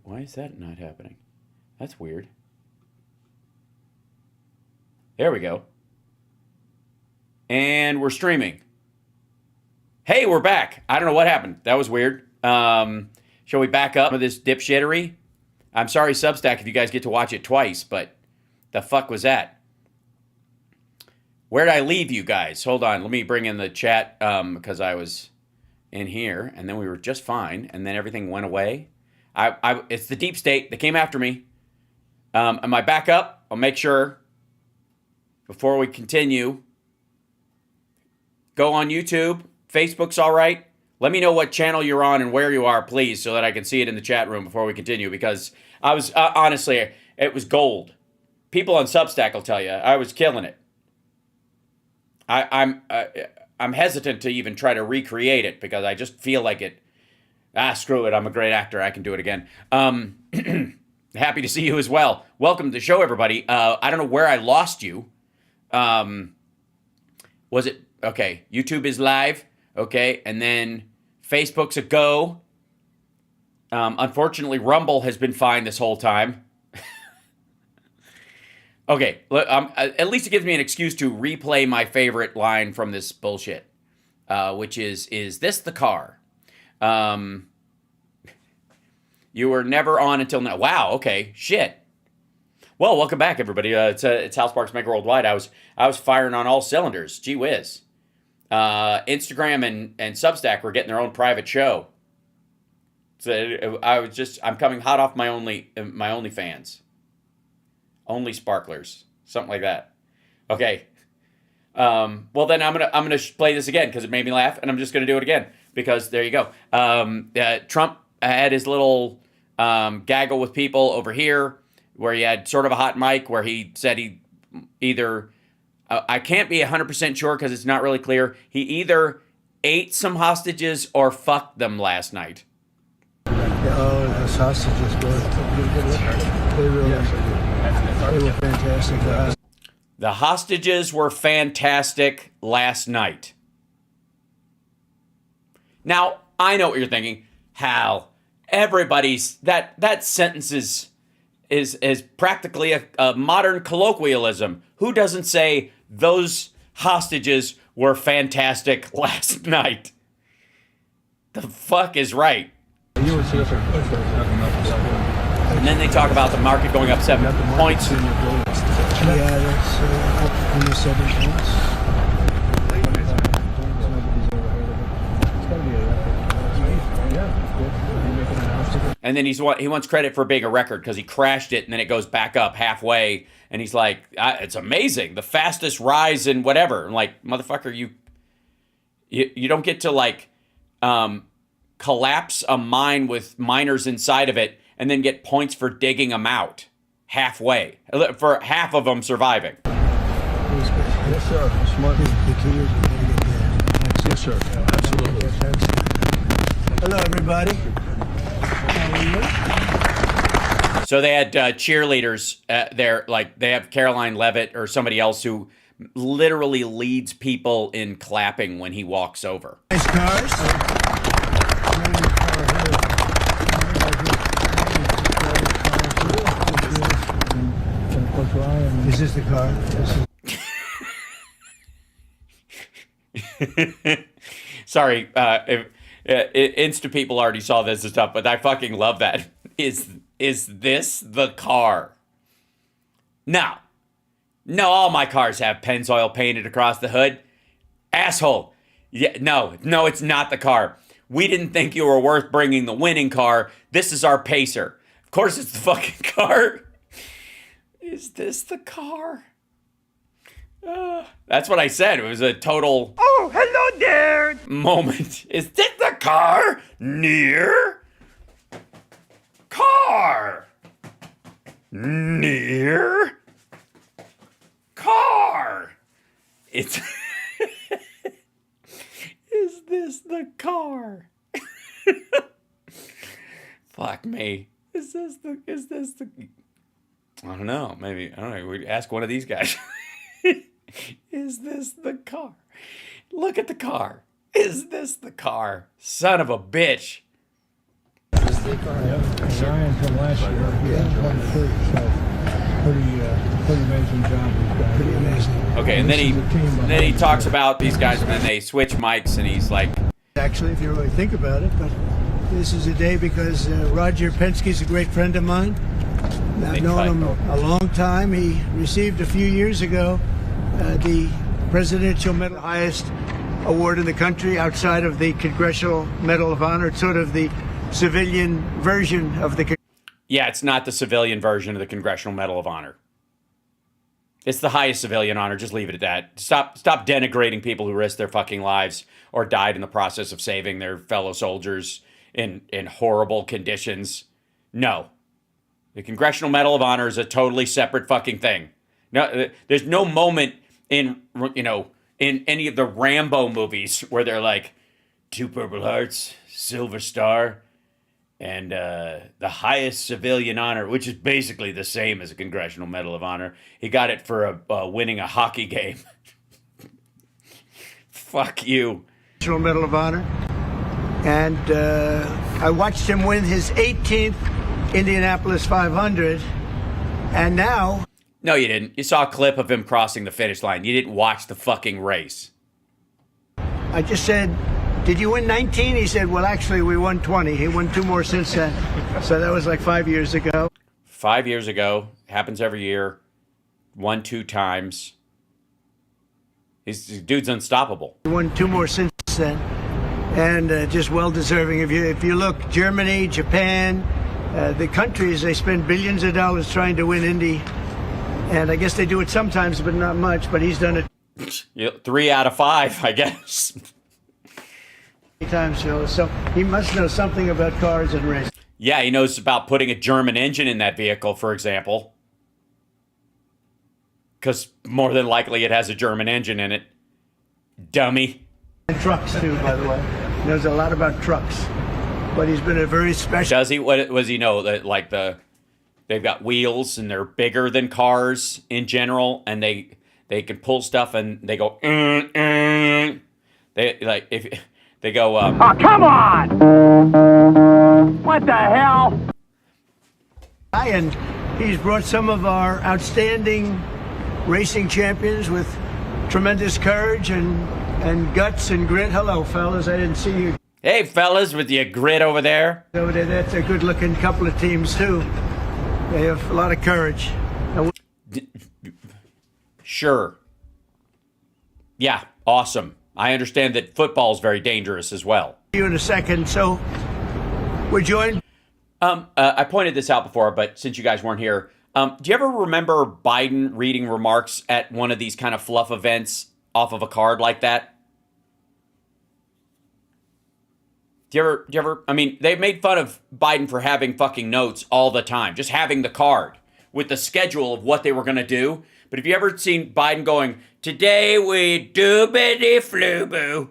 Why is that not happening? That's weird. There we go. And we're streaming. Hey, we're back. I don't know what happened. That was weird. Shall we back up with this dipshittery? I'm sorry, Substack, if you guys get to watch it twice, but the fuck was that? Where'd I leave you guys? Hold on. Let me bring in the chat because I was in here, and then we were just fine, and then everything went away. It's the deep state. They came after me. Am I back up? I'll make sure. Before we continue, go on YouTube. Facebook's all right. Let me know what channel you're on and where you are, please, so that I can see it in the chat room before we continue, because I was, honestly, it was gold. People on Substack will tell you, I was killing it. I'm hesitant to even try to recreate it because I just feel like it. Screw it. I'm a great actor. I can do it again. Happy to see you as well. Welcome to the show, everybody. I don't know where I lost you. Was it okay? YouTube is live. Okay, and then Facebook's a go. Unfortunately, Rumble has been fine this whole time. Okay, at least it gives me an excuse to replay my favorite line from this bullshit, which is this the car? You were never on until now. Wow, okay, shit. Well, welcome back, everybody. It's HalSparks Megaworldwide. I was firing on all cylinders. Gee whiz. Instagram and Substack were getting their own private show. So I'm coming hot off my OnlyFans. Only sparklers, something like that. Okay. Well, then I'm gonna play this again because it made me laugh, and I'm just gonna do it again because there you go. Trump had his little gaggle with people over here where he had sort of a hot mic where he said he either I can't be 100% sure because it's not really clear. He either ate some hostages or fucked them last night. Oh, the sausages they were fantastic. The hostages were fantastic last night. Now, I know what you're thinking. Hal, everybody's that sentence is practically a modern colloquialism. Who doesn't say those hostages were fantastic last night? The fuck is right? And then they talk about the market going up 7 points. Yeah, that's up almost 7 points. And then he wants credit for being a record because he crashed it and then it goes back up halfway. And he's like, it's amazing. The fastest rise in whatever. I'm like, motherfucker, you don't get to like collapse a mine with miners inside of it and then get points for digging them out halfway. For half of them surviving. Yes, sir. Smart. The key is you gotta get there. Yes, sir. Absolutely. Hello, everybody. So they had cheerleaders there, like they have Caroline Levitt or somebody else who literally leads people in clapping when he walks over. Nice cars. Is this the car? Sorry, Insta people already saw this and stuff, but I fucking love that. Is this the car? No, all my cars have Pennzoil painted across the hood. Asshole. Yeah, no, it's not the car. We didn't think you were worth bringing the winning car. This is our pacer. Of course it's the fucking car. Is this the car? That's what I said. It was a total... Oh, hello there! ...moment. Is this the car? Near? Car! Near? Car! It's... Is this the car? Fuck me. Is this the... I don't know. Maybe, I don't know. We'd ask one of these guys. Is this the car? Look at the car. Is this the car? Son of a bitch. Ryan from last year, he had 23, so pretty amazing job he's done. Pretty amazing. Okay, and then he talks about these guys, and then they switch mics, and he's like, actually, if you really think about it, but this is a day because Roger Penske's a great friend of mine. I've known him a long time. He received a few years ago the Presidential Medal, highest award in the country outside of the Congressional Medal of Honor. It's sort of the civilian version of the... Yeah, it's not the civilian version of the Congressional Medal of Honor. It's the highest civilian honor. Just leave it at that. Stop denigrating people who risked their fucking lives or died in the process of saving their fellow soldiers in horrible conditions. No. The Congressional Medal of Honor is a totally separate fucking thing. No, there's no moment in any of the Rambo movies where they're like, 2 Purple Hearts, Silver Star, and the highest civilian honor, which is basically the same as a Congressional Medal of Honor. He got it for winning a hockey game. Fuck you. Congressional Medal of Honor. And I watched him win his 18th Indianapolis 500. And now... No, you didn't. You saw a clip of him crossing the finish line. You didn't watch the fucking race. I just said, did you win 19? He said, well, actually, we won 20. He won 2 more since then. So that was like 5 years ago. 5 years ago. Happens every year. Won 2 times. This dude's unstoppable. He won 2 more since then. And just well-deserving. If you look, Germany, Japan, the countries, they spend billions of dollars trying to win Indy. And I guess they do it sometimes, but not much. But he's done it 3 out of 5, I guess. Times, so he must know something about cars and racing. Yeah, he knows about putting a German engine in that vehicle, for example. Because more than likely it has a German engine in it. Dummy. And trucks, too, by the way. He knows a lot about trucks. But he's been a very special... Does he? What does he know? That like they've got wheels and they're bigger than cars in general, and they can pull stuff and they go. They like if they go. Oh, come on! What the hell? And he's brought some of our outstanding racing champions with tremendous courage and guts and grit. Hello, fellas. I didn't see you. Hey, fellas, with your grit over there. Over there, that's a good-looking couple of teams too. They have a lot of courage. Sure. Yeah, awesome. I understand that football is very dangerous as well. You in a second. So we're joined. I pointed this out before, but since you guys weren't here, do you ever remember Biden reading remarks at one of these kind of fluff events off of a card like that? Do you ever, I mean, they made fun of Biden for having fucking notes all the time, just having the card with the schedule of what they were going to do. But have you ever seen Biden going, today we doobity-floo-boo.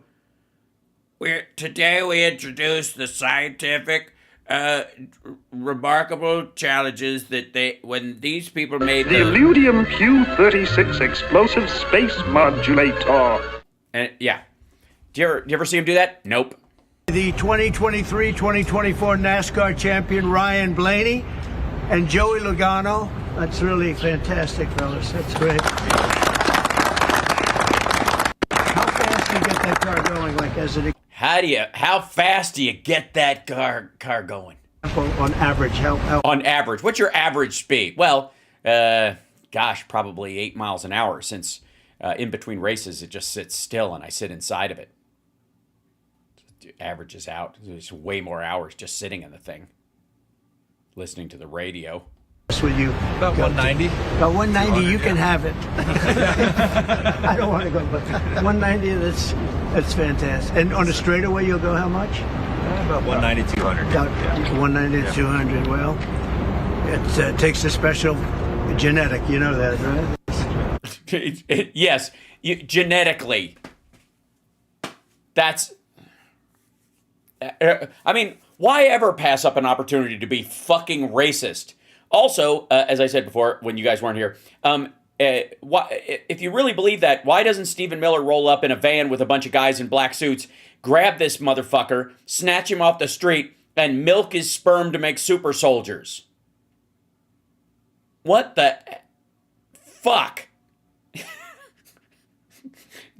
Today we introduce the scientific, remarkable challenges that when these people made the Illudium Q36 explosive space modulator. And yeah. Do you ever see him do that? Nope. The 2023-2024 NASCAR champion Ryan Blaney and Joey Logano. That's really fantastic, fellas. That's great. How fast do you get that car going? Like as it? How fast do you get that car going? On average, how? On average, what's your average speed? Well, gosh, probably 8 miles an hour. Since in between races it just sits still and I sit inside of it. Averages out. There's way more hours just sitting in the thing, listening to the radio. Will you about 190? About 190, you can have it. I don't want to go, but 190. That's fantastic. And on a straightaway, you'll go how much? About 190, 200. Yeah. 190 to 200. Well, it takes a special genetic. You know that, right? Yes, genetically. That's. I mean, why ever pass up an opportunity to be fucking racist? Also, as I said before, when you guys weren't here, if you really believe that, why doesn't Stephen Miller roll up in a van with a bunch of guys in black suits, grab this motherfucker, snatch him off the street, and milk his sperm to make super soldiers. What the fuck?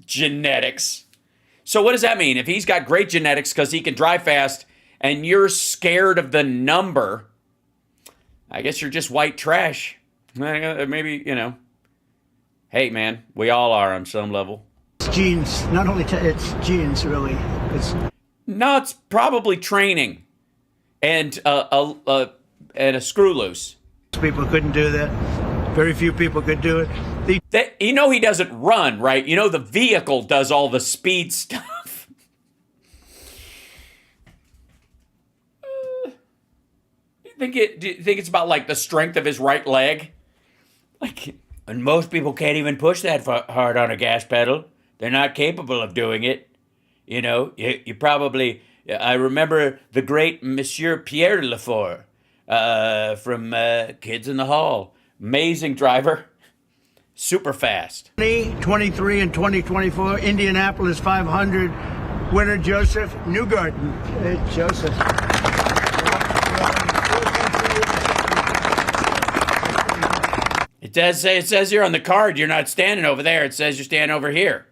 Genetics. So what does that mean? If he's got great genetics because he can drive fast and you're scared of the number, I guess you're just white trash. Maybe, you know. Hey, man, we all are on some level. It's genes. Not only it's genes, really. No, it's probably training and a screw loose. People couldn't do that. Very few people could do it. You know he doesn't run, right? You know the vehicle does all the speed stuff. Do you think it's about like the strength of his right leg? Like, and most people can't even push that hard on a gas pedal. They're not capable of doing it. You know, you probably. I remember the great Monsieur Pierre Lefort from Kids in the Hall. Amazing driver. Super fast. 2023 and 2024, Indianapolis 500 winner Joseph Newgarden. Hey, Joseph. It says here on the card you're not standing over there. It says you're standing over here.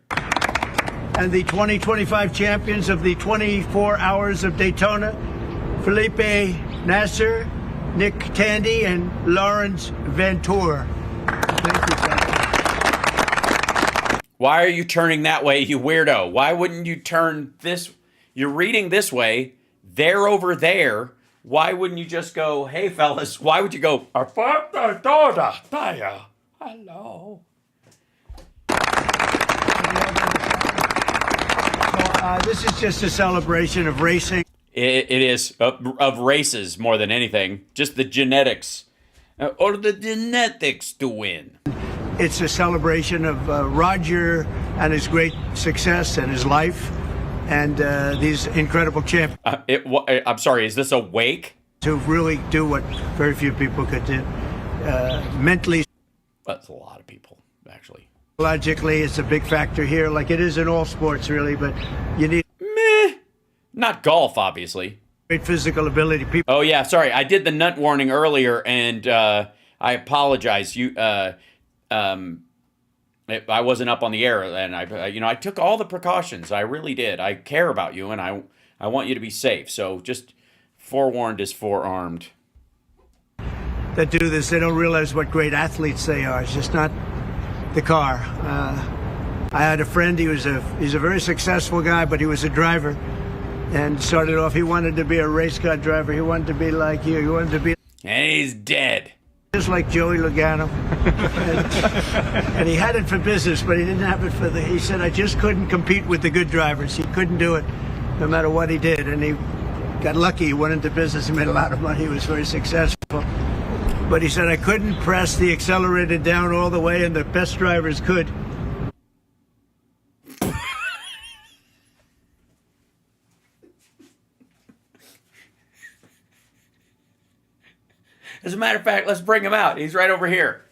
And the 2025 champions of the 24 Hours of Daytona, Felipe Nasser, Nick Tandy, and Lawrence Ventura. Thank you, sir. Why are you turning that way, you weirdo? Why wouldn't you turn this? You're reading this way. They're over there. Why wouldn't you just go, hey, fellas? Why would you go, hello? This is just a celebration of racing. It is of races more than anything. Just the genetics. Or the genetics to win. It's a celebration of Roger and his great success and his life and these incredible champions. I'm sorry, is this a wake? To really do what very few people could do. Mentally. That's a lot of people, actually. Logically, it's a big factor here, like it is in all sports, really, but you need... Not golf, obviously. Great physical ability. People. Oh, yeah, sorry. I did the nut warning earlier, and I apologize. I wasn't up on the air, and I took all the precautions. I really did. I care about you, and I want you to be safe. So just forewarned is forearmed. That do this, they don't realize what great athletes they are. It's just not the car. I had a friend. He's a very successful guy, but he was a driver, and started off. He wanted to be a race car driver. He wanted to be like you. He wanted to be. And he's dead. Just like Joey Logano. and he had it for business, but he didn't have it for he said, I just couldn't compete with the good drivers. He couldn't do it no matter what he did. And he got lucky. He went into business. He made a lot of money. He was very successful. But he said, I couldn't press the accelerator down all the way, and the best drivers could. As a matter of fact, let's bring him out. He's right over here.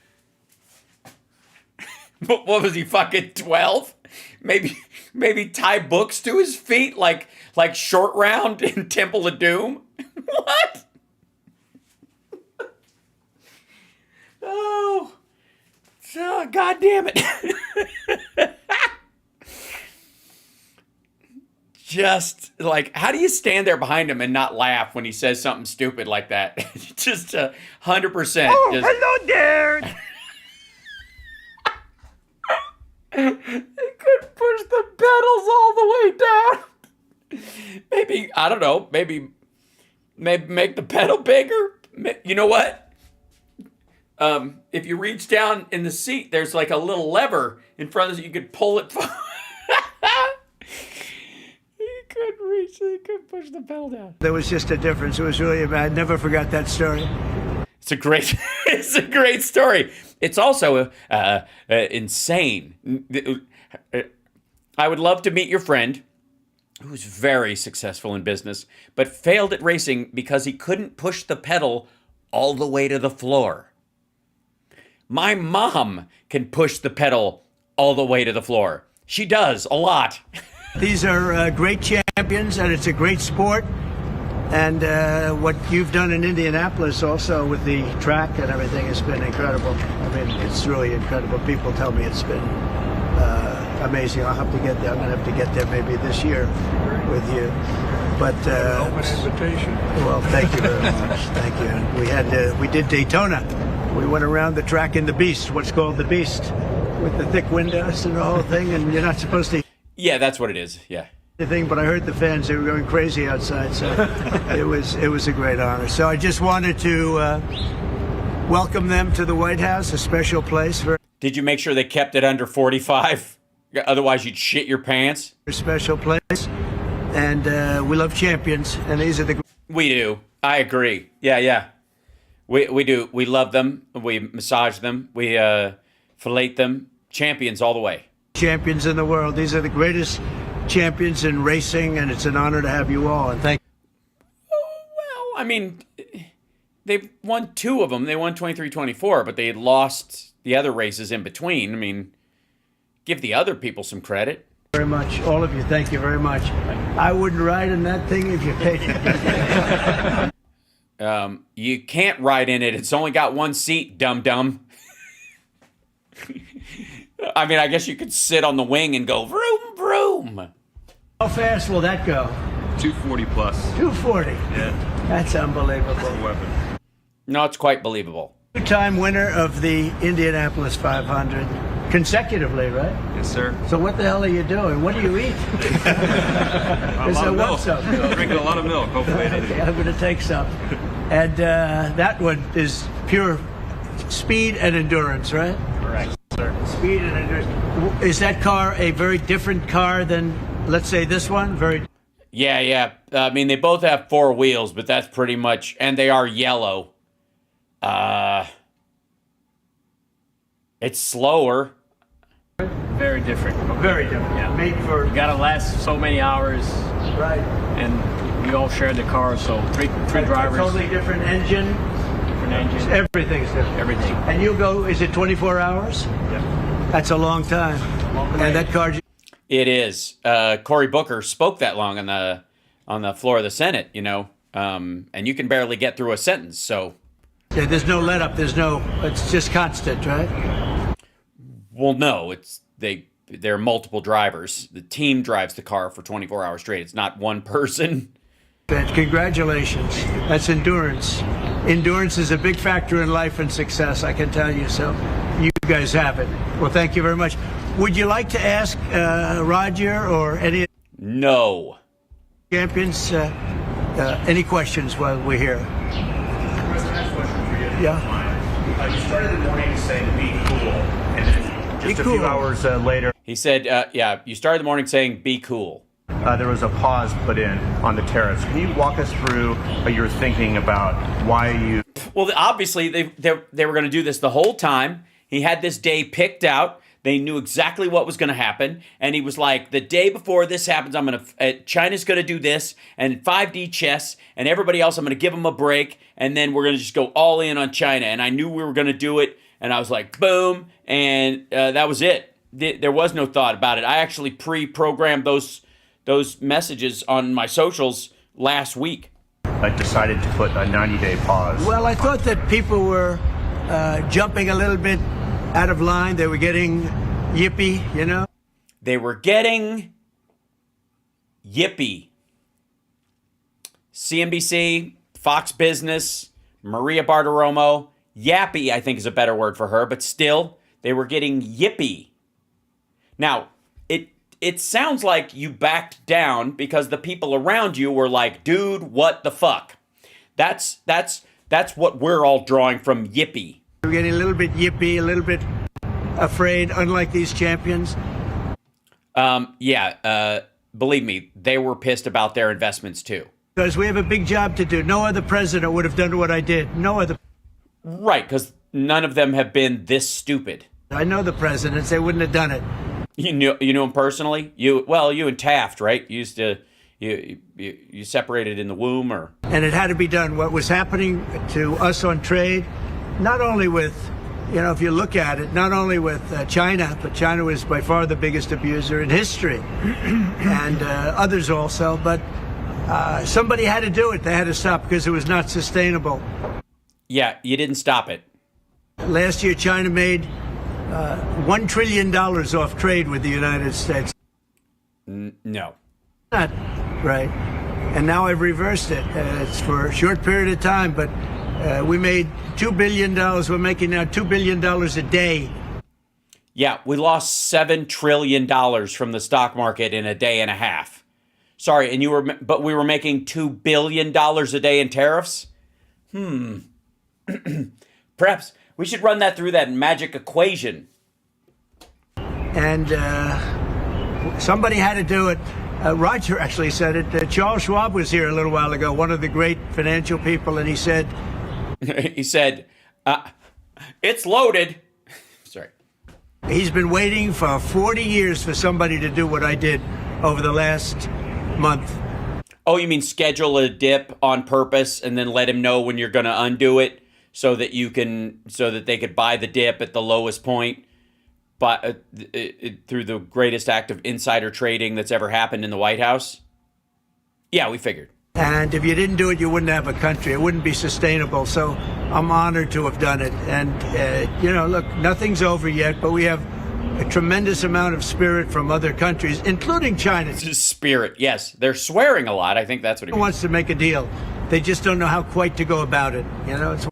What was he, fucking 12? Maybe tie books to his feet like Short Round in Temple of Doom? What? Oh, God damn it. Just like, how do you stand there behind him and not laugh when he says something stupid like that? Just 100%. Oh, hello there. He could push the pedals all the way down. Maybe, I don't know, maybe make the pedal bigger. You know what? If you reach down in the seat, there's like a little lever in front of you. You could pull it forward. He could push the pedal down. There was just a difference. It was really bad. Never forgot that story. It's a great story. It's also insane. I would love to meet your friend who's very successful in business, but failed at racing because he couldn't push the pedal all the way to the floor. My mom can push the pedal all the way to the floor. She does a lot. These are great champions, and it's a great sport. And what you've done in Indianapolis also with the track and everything has been incredible. I mean, it's really incredible. People tell me it's been amazing. I'll have to get there. I'm going to have to get there maybe this year with you. But open invitation. well, thank you very much. Thank you. We did Daytona. We went around the track in the Beast, what's called the Beast, with the thick windows and the whole thing. And you're not supposed to. Yeah, that's what it is. Yeah. Thing, but I heard the fans, they were going crazy outside, so it was a great honor. So I just wanted to welcome them to the White House, a special place. Did you make sure they kept it under 45? Otherwise, you'd shit your pants. A special place, and we love champions, and these are the. We do. I agree. Yeah. We do. We love them. We massage them. We fillet them. Champions all the way. Champions in the world. These are the greatest champions in racing, and it's an honor to have you all. And thank. Well, I mean, they won 2 of them. They won 23-24, but they lost the other races in between. I mean, give the other people some credit. Very much, all of you. Thank you very much. I wouldn't ride in that thing if you paid it. You can't ride in it. It's only got 1 seat, dum-dum. I mean, I guess you could sit on the wing and go vroom, vroom. How fast will that go? 240 plus. 240. Yeah. That's unbelievable. Weapon. No, it's quite believable. 2-time winner of the Indianapolis 500 consecutively, right? Yes, sir. So what the hell are you doing? What do you eat? A lot of milk. Drinking a lot of milk. Hopefully, Okay, I'm going to take some. And that one is pure speed and endurance, right? Correct, sir. Speed and endurance. Is that car a very different car than, let's say, this one? Very. Yeah. I mean, they both have 4 wheels, but that's pretty much, and they are yellow. It's slower. Very different. Very different. Yeah. Made for. You gotta last so many hours, Right. and we all share the car, so three drivers, Totally different engine. different engines, Everything's different. everything. And you go, is it 24 hours? Yeah. That's a long time. And that car. It is. Cory Booker spoke that long on the floor of the Senate, you know, and you can barely get through a sentence. So, Yeah, there's no let up. It's just constant, right? well, no, there are multiple drivers. The team drives the car for 24 hours straight. It's not one person. And congratulations. That's endurance. Endurance is a big factor in life and success, I can tell you. So you guys have it. Well, thank you very much. Would you like to ask Roger or any of No. the champions any questions while we're here? Yeah. You started the morning saying be cool, and then just Be a cool. few hours later, He said, yeah, you started the morning saying, be cool. there was a pause put in on the tariffs. Can you walk us through your thinking about why you... Well, obviously, they were going to do this the whole time. He had this day picked out. They knew exactly what was going to happen. And he was like, the day before this happens, China's going to do this, and 5D chess, and everybody else, I'm going to give them a break, and then we're going to just go all in on China. And I knew we were going to do it, and I was like, boom, and that was it. There was no thought about it. I actually pre-programmed those messages on my socials last week. decided to put a 90-day pause? Well, I thought that people were jumping a little bit out of line. They were getting yippy, you know? They were getting yippy. CNBC, Fox Business, Maria Bartiromo, yappy, I think is a better word for her, but still, they were getting yippy. Now, it sounds like you backed down because the people around you were like, dude, what the fuck? That's what we're all drawing from yippy. They were getting a little bit yippy, a little bit afraid, unlike these champions. Believe me, they were pissed about their investments too. Because we have a big job to do. No other president would have done what I did. No other. Right, because none of them have been this stupid. I know the presidents. They wouldn't have done it. You knew him personally? You and Taft, right? You used to you separated in the womb, or? And it had to be done. What was happening to us on trade, not only with, if you look at it, not only with China, but China was by far the biggest abuser in history, and others also. But Somebody had to do it. They had to stop because it was not sustainable. Yeah, you didn't stop it. Last year, China made $1 trillion off trade with the United States. No. Not right. And now I've reversed it. It's for a short period of time, but we made $2 billion. We're making now $2 billion a day. Yeah, we lost $7 trillion from the stock market in a day and a half. Sorry, but we were making $2 billion a day in tariffs? Perhaps we should run that through that magic equation. And somebody had to do it. Roger actually said it. Charles Schwab was here a little while ago, one of the great financial people, and he said... he said, it's loaded. Sorry. He's been waiting for 40 years for somebody to do what I did over the last month. Oh, you mean schedule a dip on purpose and then let him know when you're going to undo it so that they could buy the dip at the lowest point, but through the greatest act of insider trading that's ever happened in the White House? Yeah, we figured. And if you didn't do it, you wouldn't have a country. It wouldn't be sustainable. So I'm honored to have done it. And, look, nothing's over yet, but we have a tremendous amount of spirit from other countries, including China. Spirit, yes. They're swearing a lot. I think that's what he wants to make a deal. They just don't know how quite to go about it. It's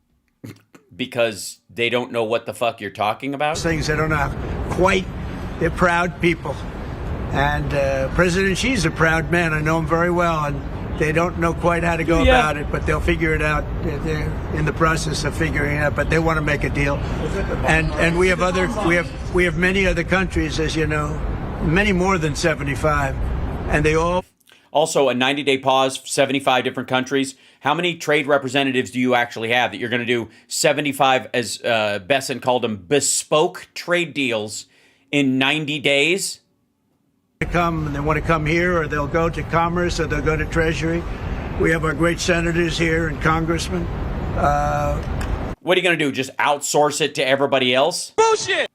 because they don't know what the fuck you're talking about? Things they don't know how quite. They're proud people. And President Xi's a proud man. I know him very well. And they don't know quite how to go about it, but they'll figure it out. They're in the process of figuring it out, but they want to make a deal. And we have many other countries, as you know, many more than 75, and they all. Also, a 90-day pause, 75 different countries. How many trade representatives do you actually have that you're going to do 75, as Besson called them, bespoke trade deals in 90 days? Come and they want to come here, or they'll go to Commerce, or they'll go to Treasury. We have our great senators here and congressmen. What are you going to do? Just outsource it to everybody else? Bullshit!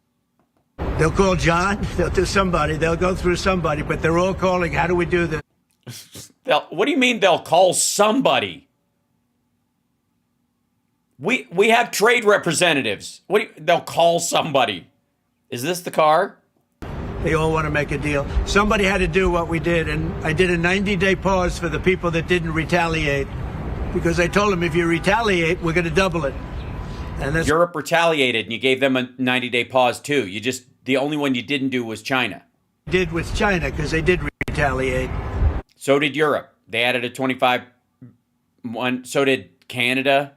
They'll call John. They'll do somebody. They'll go through somebody, but they're all calling. How do we do this? What do you mean they'll call somebody? We have trade representatives. They'll call somebody. Is this the car? They all want to make a deal. Somebody had to do what we did, and I did a 90-day pause for the people that didn't retaliate, because I told them if you retaliate, we're going to double it. And that's Europe retaliated, and you gave them a 90-day pause too. The only one you didn't do was China. Did with China, because they did retaliate. So did Europe. They added a 25 one. So did Canada.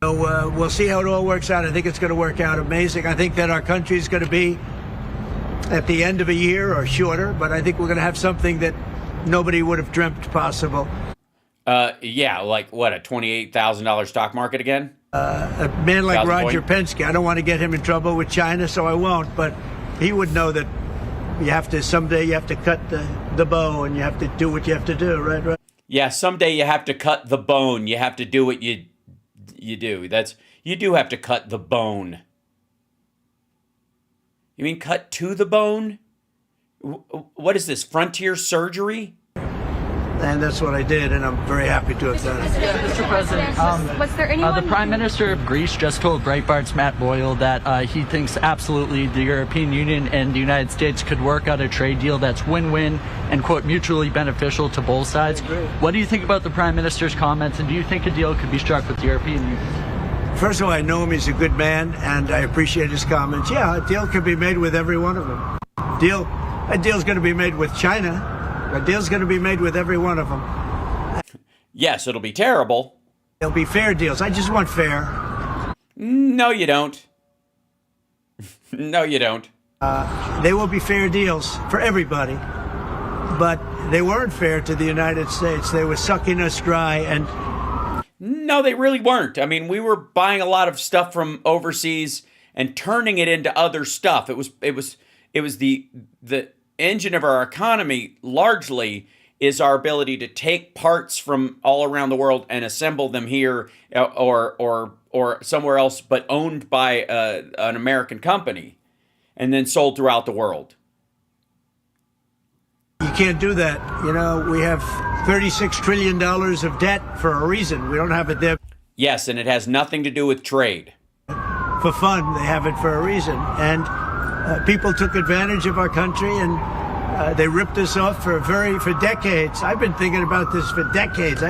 So we'll see how it all works out. I think it's going to work out amazing. I think that our country is going to be at the end of a year or shorter, but I think we're going to have something that nobody would have dreamt possible. Yeah, like what, a $28,000 stock market again? A man like Roger Penske, I don't want to get him in trouble with China, so I won't, but he would know that someday you have to cut the bow, and you have to do what you have to do, right? Yeah, someday you have to cut the bone. You have to do what you do. You do have to cut the bone. You mean cut to the bone? What is this, frontier surgery? And that's what I did, and I'm very happy to have done it. Mr. President, was there anyone the Prime Minister of Greece just told Breitbart's Matt Boyle that he thinks absolutely the European Union and the United States could work out a trade deal that's win-win and, quote, mutually beneficial to both sides. What do you think about the Prime Minister's comments, and do you think a deal could be struck with the European Union? First of all, I know him. He's a good man, and I appreciate his comments. Yeah, a deal could be made with every one of them. A deal's going to be made with China. A deal's going to be made with every one of them. Yes, it'll be terrible. There'll be fair deals. I just want fair. No, you don't. No, you don't. They will be fair deals for everybody. But they weren't fair to the United States. They were sucking us dry, and no, they really weren't. I mean, we were buying a lot of stuff from overseas and turning it into other stuff. It was the engine of our economy largely is our ability to take parts from all around the world and assemble them here or somewhere else, but owned by an American company and then sold throughout the world. You can't do that. You know, we have $36 trillion of debt for a reason. We don't have it there Yes, and it has nothing to do with trade. for fun. They have it for a reason. And people took advantage of our country, and they ripped us off for decades. I've been thinking about this for decades.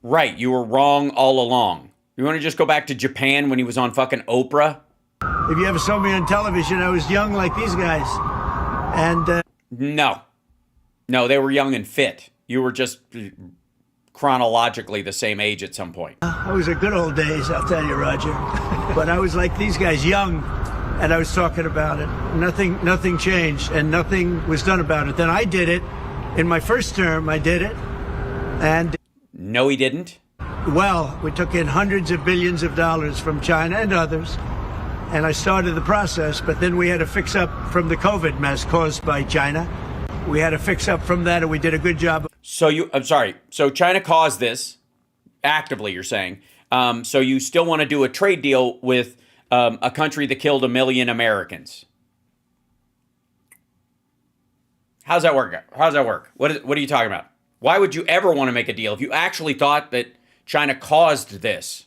Right, you were wrong all along. You want to just go back to Japan when he was on fucking Oprah? If you ever saw me on television, I was young like these guys. And No, they were young and fit. You were just chronologically the same age at some point. I was the good old days, I'll tell you, Roger. But I was like these guys, young, and I was talking about it. Nothing changed, and nothing was done about it. Then I did it. In my first term, I did it. And No, he didn't. well, we took in hundreds of billions of dollars from China and others, and I started the process, but then we had to fix up from the COVID mess caused by China. We had to fix up from that, and we did a good job. I'm sorry. So China caused this, actively, you're saying. So you still want to do a trade deal with a country that killed 1 million Americans. How's that work? What are you talking about? Why would you ever want to make a deal if you actually thought that China caused this?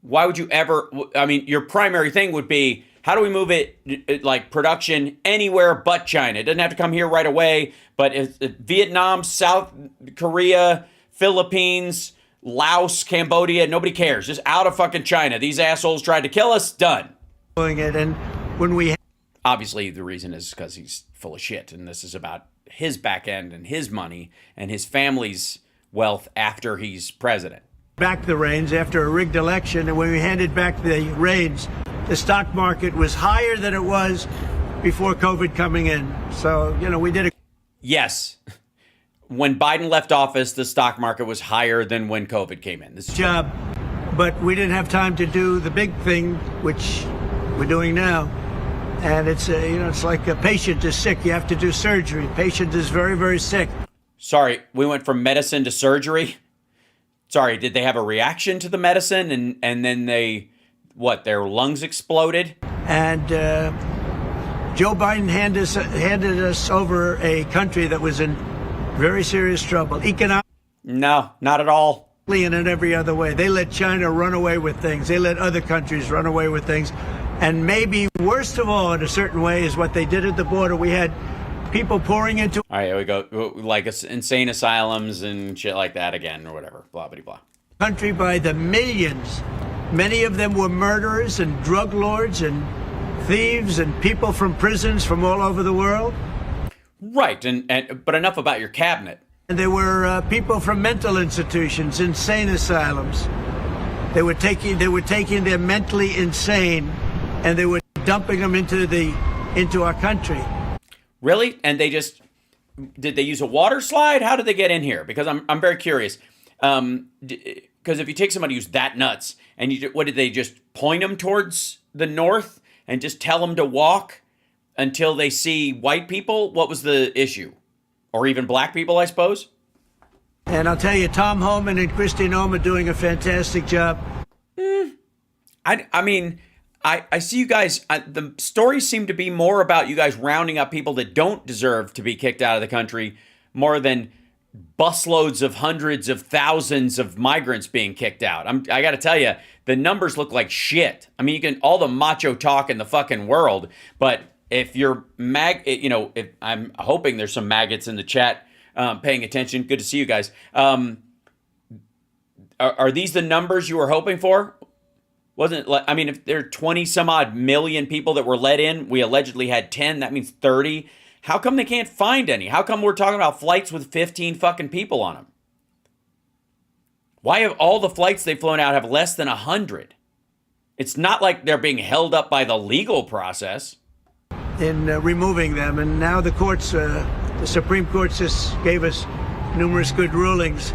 Why would you ever? I mean, your primary thing would be, how do we move it, like production anywhere but China? It doesn't have to come here right away, but Vietnam, South Korea, Philippines, Laos, Cambodia, nobody cares. Just out of fucking China. These assholes tried to kill us, done. Doing it, and when we Obviously, the reason is because he's full of shit, and this is about his back end and his money and his family's wealth after he's president. back the reins after a rigged election, and when we handed back the reins, the stock market was higher than it was before COVID coming in. So, you know, we did a Yes. When Biden left office, the stock market was higher than when COVID came in. This is job, but we didn't have time to do the big thing, which we're doing now. And it's, it's like a patient is sick. You have to do surgery. Patient is very, very sick. Sorry, we went from medicine to surgery. Sorry, did they have a reaction to the medicine and then their lungs exploded? And Joe Biden handed us over a country that was in very serious trouble, economically No, not at all. and in every other way. They let China run away with things. They let other countries run away with things. And maybe worst of all, in a certain way, is what they did at the border. We had people pouring into All right, here we go. Like insane asylums and shit like that again, or whatever. Blah, blah, blah. country by the millions. Many of them were murderers and drug lords and thieves and people from prisons from all over the world. Right, but enough about your cabinet. And there were people from mental institutions, insane asylums. They were taking their mentally insane, and they were dumping them into our country. Really? And did they use a water slide? How did they get in here? Because I'm very curious. Because if you take somebody who's that nuts, and what did they just point them towards the north and just tell them to walk until they see white people? What was the issue? Or even black people, I suppose? And I'll tell you, Tom Homan and Kristi Noem are doing a fantastic job. I mean, I see you guys, the stories seem to be more about you guys rounding up people that don't deserve to be kicked out of the country more than busloads of hundreds of thousands of migrants being kicked out. I got to tell you, the numbers look like shit. I mean, you can all the macho talk in the fucking world, but if you're if I'm hoping there's some maggots in the chat paying attention. Good to see you guys. Are these the numbers you were hoping for? Wasn't it? I mean, if there are 20 some odd million people that were let in, we allegedly had 10. That means 30. How come they can't find any? How come we're talking about flights with 15 fucking people on them? Why have all the flights they've flown out have less than 100? It's not like they're being held up by the legal process. In removing them, and now the courts, the Supreme Court just gave us numerous good rulings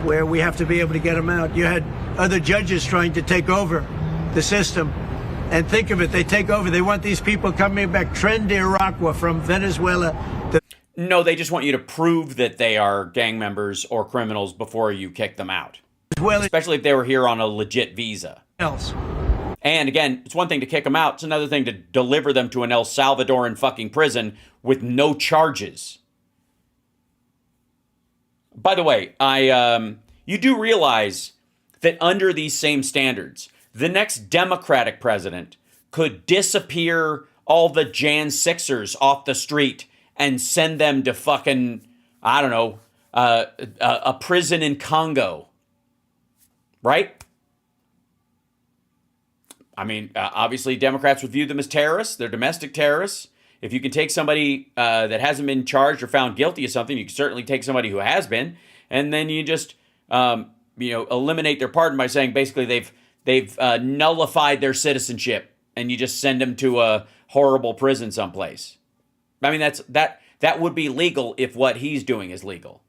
where we have to be able to get them out. You had other judges trying to take over the system, and think of it, they take over, they want these people coming back, Tren de Aragua from Venezuela. No, they just want you to prove that they are gang members or criminals before you kick them out. Especially if they were here on a legit visa. Else. And again, it's one thing to kick them out. It's another thing to deliver them to an El Salvadoran fucking prison with no charges. By the way, you do realize that under these same standards, the next Democratic president could disappear all the Jan 6ers off the street and send them to fucking, I don't know, a prison in Congo. Right? I mean, obviously Democrats would view them as terrorists. They're domestic terrorists. If you can take somebody that hasn't been charged or found guilty of something, you can certainly take somebody who has been, and then you just eliminate their pardon by saying basically they've nullified their citizenship, and you just send them to a horrible prison someplace. I mean, that would be legal if what he's doing is legal.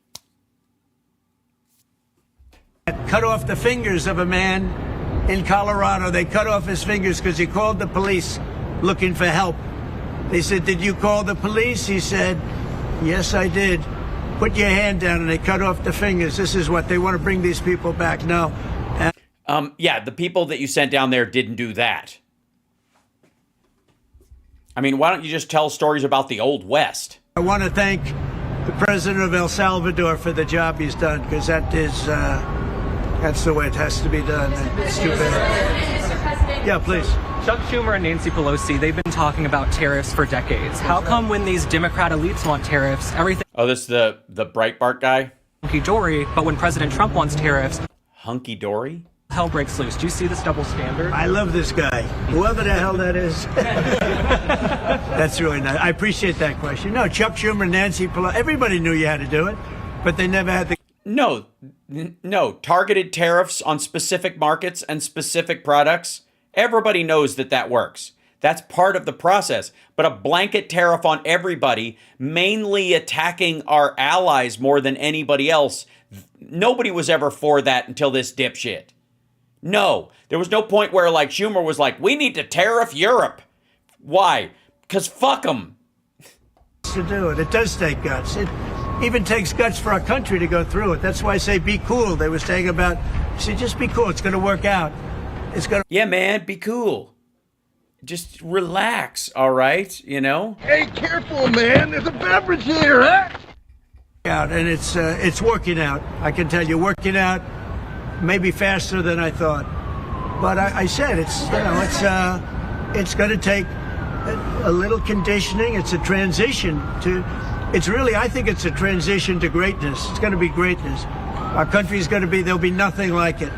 Cut off the fingers of a man in Colorado. They cut off his fingers because he called the police looking for help. They said, "Did you call the police?" He said, "Yes, I did." "Put your hand down," and they cut off the fingers. This is what they want to bring these people back. No. Yeah, the people that you sent down there didn't do that. I mean, why don't you just tell stories about the Old West? I want to thank the president of El Salvador for the job he's done, because that is, that's the way it has to be done. It's too bad. Yeah, please. Chuck Schumer and Nancy Pelosi, they've been talking about tariffs for decades. How come when these Democrat elites want tariffs, everything... Oh, this is the Breitbart guy? Hunky-dory, but when President Trump wants tariffs... Hunky-dory? Hell breaks loose. Do you see this double standard? I love this guy. Whoever the hell that is. That's really nice. I appreciate that question. No, Chuck Schumer, Nancy Pelosi, everybody knew you had to do it, but they never had the... No, targeted tariffs on specific markets and specific products. Everybody knows that works. That's part of the process. But a blanket tariff on everybody, mainly attacking our allies more than anybody else, nobody was ever for that until this dipshit. No, there was no point where like Schumer was like, we need to tariff Europe. Why? Because fuck them. To do it. It does take guts. It even takes guts for our country to go through it. That's why I say be cool. They were saying about, see, just be cool. It's going to work out. It's going to... Yeah, man, be cool. Just relax, all right? You know? Hey, careful, man. There's a beverage here, huh? Out, and it's working out. I can tell you, working out maybe faster than I thought. But I said it's going to take a little conditioning. It's a transition to... It's really, I think it's a transition to greatness. It's going to be greatness. Our country's going to be, there'll be nothing like it.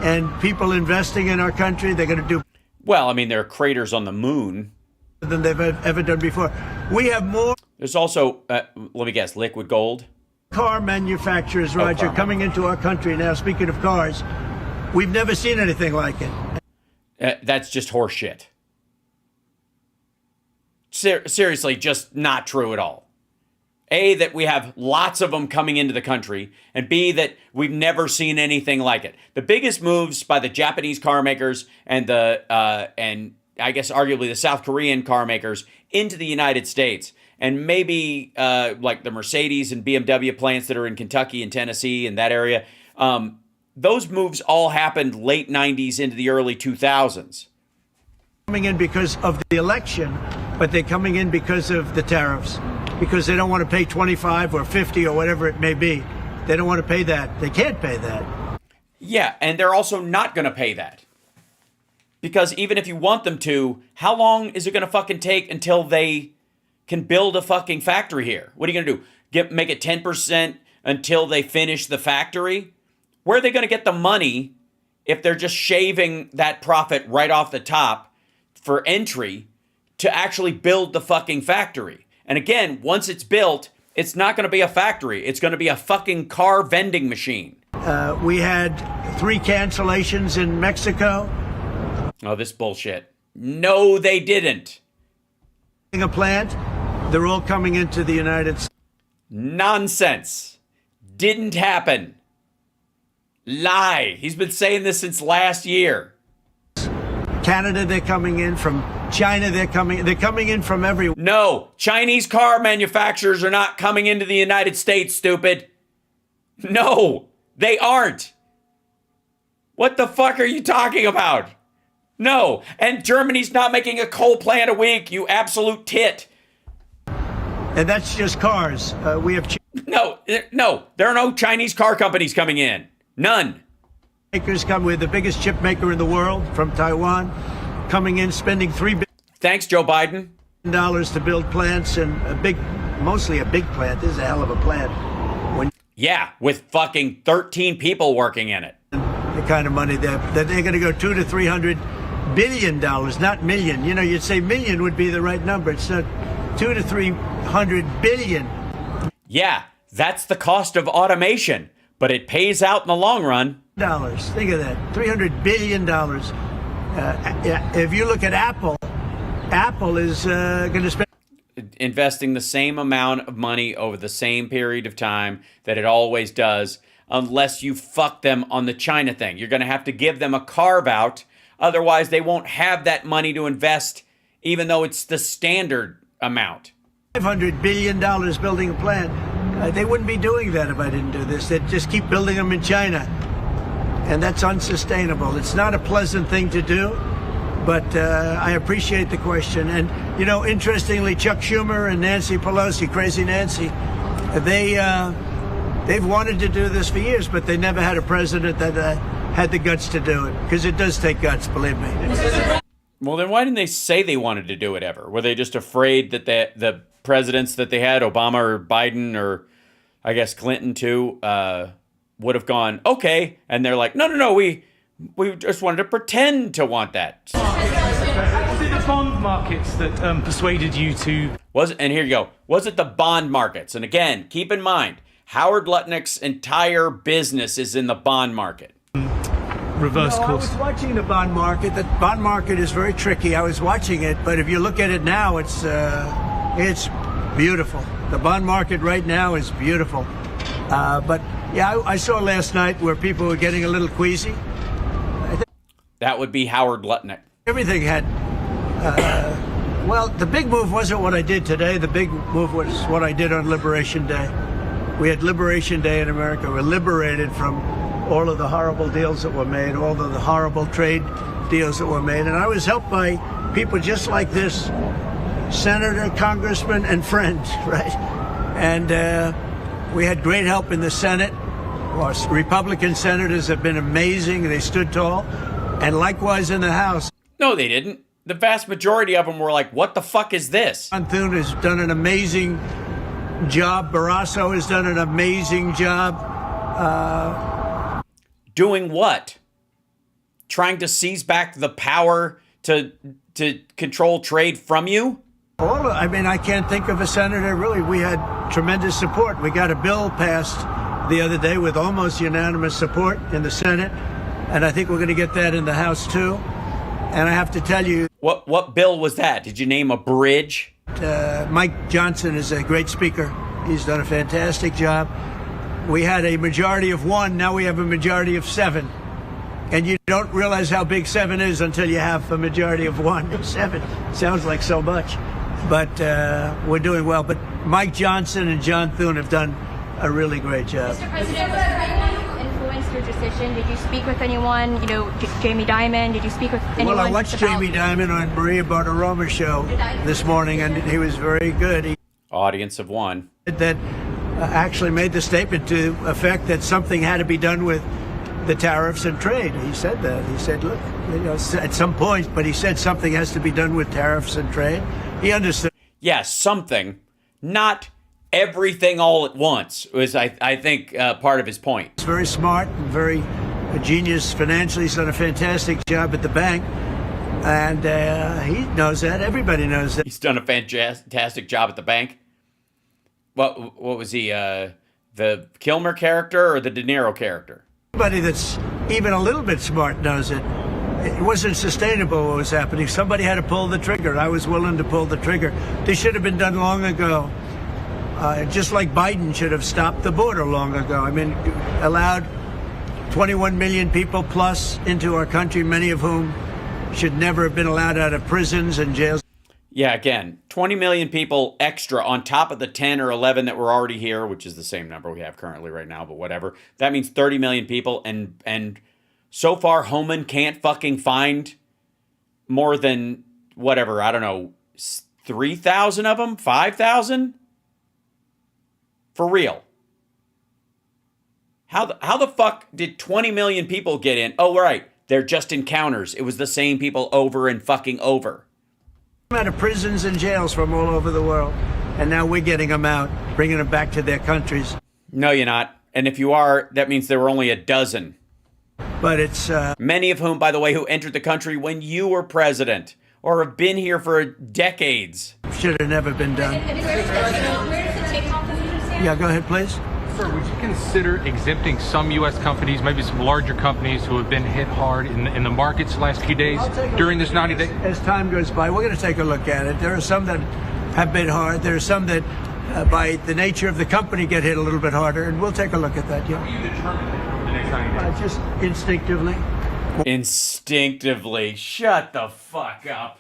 And people investing in our country, they're going to do... Well, I mean, there are craters on the moon. ...than they've ever done before. We have more... There's also, let me guess, liquid gold? Car manufacturers, Roger, coming into our country now. Speaking of cars, we've never seen anything like it. That's just horseshit. Seriously, just not true at all. A, that we have lots of them coming into the country, and B, that we've never seen anything like it. The biggest moves by the Japanese car makers and and I guess arguably the South Korean car makers into the United States, and maybe like the Mercedes and BMW plants that are in Kentucky and Tennessee and that area, those moves all happened late 90s into the early 2000s. Coming in because of the election, but they're coming in because of the tariffs. Because they don't want to pay 25 or 50 or whatever it may be. They don't want to pay that. They can't pay that. Yeah, and they're also not going to pay that. Because even if you want them to, how long is it going to fucking take until they can build a fucking factory here? What are you going to do? Make it 10% until they finish the factory? Where are they going to get the money if they're just shaving that profit right off the top for entry to actually build the fucking factory? And again, once it's built, it's not going to be a factory. It's going to be a fucking car vending machine. We had 3 cancellations in Mexico. Oh, this bullshit. No, they didn't. A plant, they're all coming into the United States. Nonsense. Didn't happen. Lie. He's been saying this since last year. Canada, they're coming in. From China, they're coming in from everywhere. No, Chinese car manufacturers are not coming into the United States, stupid. No, they aren't. What the fuck are you talking about? No, and Germany's not making a coal plant a week, you absolute tit. And that's just cars. We have... No, there are no Chinese car companies coming in. None. Makers come with the biggest chip maker in the world from Taiwan, coming in, spending $3 Thanks, Joe Biden. billion to build plants, and mostly a big plant. This is a hell of a plant. Yeah, with fucking 13 people working in it. The kind of money that they're going to go $200 to $300 billion, not million. You know, you'd say million would be the right number. It's not $200 to $300 billion. Yeah, that's the cost of automation, but it pays out in the long run. Think of that, $300 billion. If you look at Apple is going to spend Investing the same amount of money over the same period of time that it always does, unless you fuck them on the China thing. You're going to have to give them a carve out. Otherwise, they won't have that money to invest, even though it's the standard amount. $500 billion building a plant. They wouldn't be doing that if I didn't do this. They'd just keep building them in China. And that's unsustainable. It's not a pleasant thing to do, but I appreciate the question. And, you know, interestingly, Chuck Schumer and Nancy Pelosi, Crazy Nancy, they've wanted to do this for years, but they never had a president that had the guts to do it. Because it does take guts, believe me. Well, then why didn't they say they wanted to do it ever? Were they just afraid that the presidents that they had, Obama or Biden or I guess Clinton too, would have gone, okay. And they're like, no, we just wanted to pretend to want that. Was it the bond markets that persuaded you to... And here you go. Was it the bond markets? And again, keep in mind, Howard Lutnick's entire business is in the bond market. Reverse course. I was watching the bond market. The bond market is very tricky. I was watching it, but if you look at it now, it's beautiful. The bond market right now is beautiful. But yeah, I saw last night where people were getting a little queasy. That would be Howard Lutnick. Everything had. Well, the big move wasn't what I did today. The big move was what I did on Liberation Day. We had Liberation Day in America. We're liberated from all of the horrible deals that were made, all of the horrible trade deals that were made. And I was helped by people just like this, senator, congressman, and friends, right? And we had great help in the Senate. Our Republican senators have been amazing. They stood tall. And likewise in the House. No, they didn't. The vast majority of them were like, what the fuck is this? John Thune has done an amazing job. Barrasso has done an amazing job. Doing what? Trying to seize back the power to control trade from you? I can't think of a senator, really. We had tremendous support. We got a bill passed the other day with almost unanimous support in the Senate. And I think we're going to get that in the House, too. And I have to tell you... What bill was that? Did you name a bridge? Mike Johnson is a great speaker. He's done a fantastic job. We had a majority of 1. Now we have a majority of 7. And you don't realize how big 7 is until you have a majority of 1. 7 sounds like so much. But we're doing well. But Mike Johnson and John Thune have done a really great job. Mr. President, was there anyone who influenced your decision? Did you speak with anyone? You know, Jamie Dimon? Did you speak with anyone? Well, I watched Jamie Dimon on Maria Bartiromo's show this morning, and he was very good. Audience of 1. That actually made the statement to effect that something had to be done with the tariffs and trade. He said that. He said, look, at some point, but he said something has to be done with tariffs and trade. He understood. Yeah, something. Not everything all at once was, I think, part of his point. He's very smart and very a genius financially. He's done a fantastic job at the bank. And he knows that. Everybody knows that. He's done a fantastic job at the bank. What was he, the Kilmer character or the De Niro character? Anybody that's even a little bit smart knows it. It wasn't sustainable what was happening. Somebody had to pull the trigger. I was willing to pull the trigger. This should have been done long ago. Just like Biden should have stopped the border long ago. I mean, allowed 21 million people plus into our country, many of whom should never have been allowed out of prisons and jails. Yeah, again, 20 million people extra on top of the 10 or 11 that were already here, which is the same number we have currently right now, but whatever. That means 30 million people, and so far Homan can't fucking find more than, whatever, I don't know, 3,000 of them? 5,000? For real. How the fuck did 20 million people get in? Oh, right. They're just encounters. It was the same people over and fucking over. Out of prisons and jails from all over the world. And now we're getting them out, bringing them back to their countries. No, you're not. And if you are, that means there were only a dozen. But it's... many of whom, by the way, who entered the country when you were president or have been here for decades. Should have never been done. Yeah, go ahead, please. Sir, would you consider exempting some U.S. companies, maybe some larger companies who have been hit hard in the markets the last few days during this 90 days? As time goes by, we're going to take a look at it. There are some that have been hard. There are some that, by the nature of the company, get hit a little bit harder, and we'll take a look at that, yeah. How do you determine that the next 90 days? Just instinctively. Instinctively. Shut the fuck up.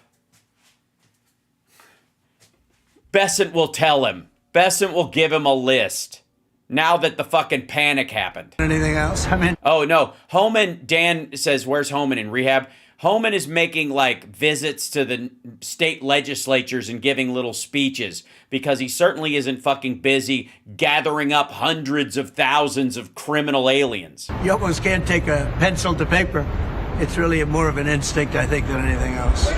Bessent will tell him. Bessent will give him a list. Now that the fucking panic happened. Anything else? I mean... Oh, no. Homan, Dan says, where's Homan in rehab? Homan is making, like, visits to the state legislatures and giving little speeches because he certainly isn't fucking busy gathering up hundreds of thousands of criminal aliens. You almost can't take a pencil to paper. It's really more of an instinct, I think, than anything else.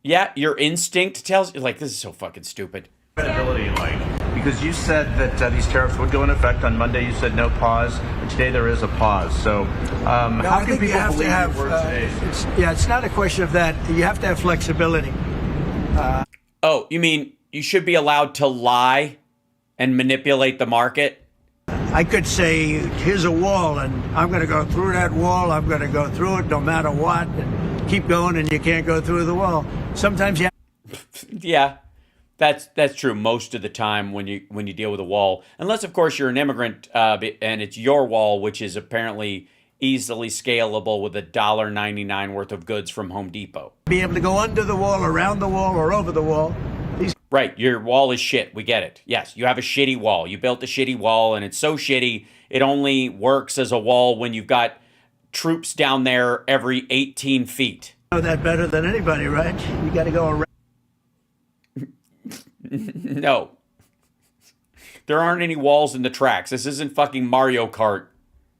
Yeah, your instinct tells you, like, this is so fucking stupid. Credibility, like, because you said that these tariffs would go into effect on Monday. You said no pause, and today there is a pause. So, how can people believe your words today? It's not a question of that. You have to have flexibility. Oh, you mean you should be allowed to lie and manipulate the market? I could say, here's a wall, and I'm going to go through that wall. I'm going to go through it no matter what, and keep going, and you can't go through the wall. Sometimes you have... Yeah. That's true most of the time when you deal with a wall, unless of course you're an immigrant and it's your wall, which is apparently easily scalable with $1.99 worth of goods from Home Depot. Be able to go under the wall, around the wall, or over the wall. Right, your wall is shit. We get it. Yes, you have a shitty wall. You built a shitty wall, and it's so shitty it only works as a wall when you've got troops down there every 18 feet. You know that better than anybody, right? You got to go around. No. There aren't any walls in the tracks. This isn't fucking Mario Kart.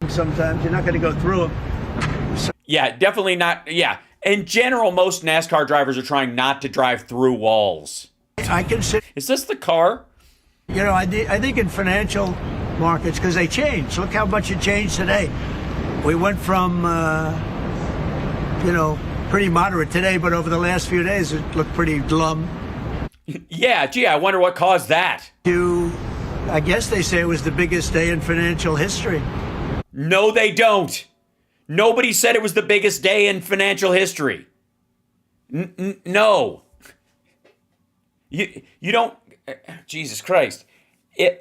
Sometimes you're not going to go through them. Yeah, definitely not. Yeah. In general, most NASCAR drivers are trying not to drive through walls. I consider... Is this the car? You know, I think in financial markets, because they change. Look how much it changed today. We went from, pretty moderate today, but over the last few days, it looked pretty glum. Yeah, gee, I wonder what caused that. I guess they say it was the biggest day in financial history. No, they don't. Nobody said it was the biggest day in financial history. No. You don't... Jesus Christ. You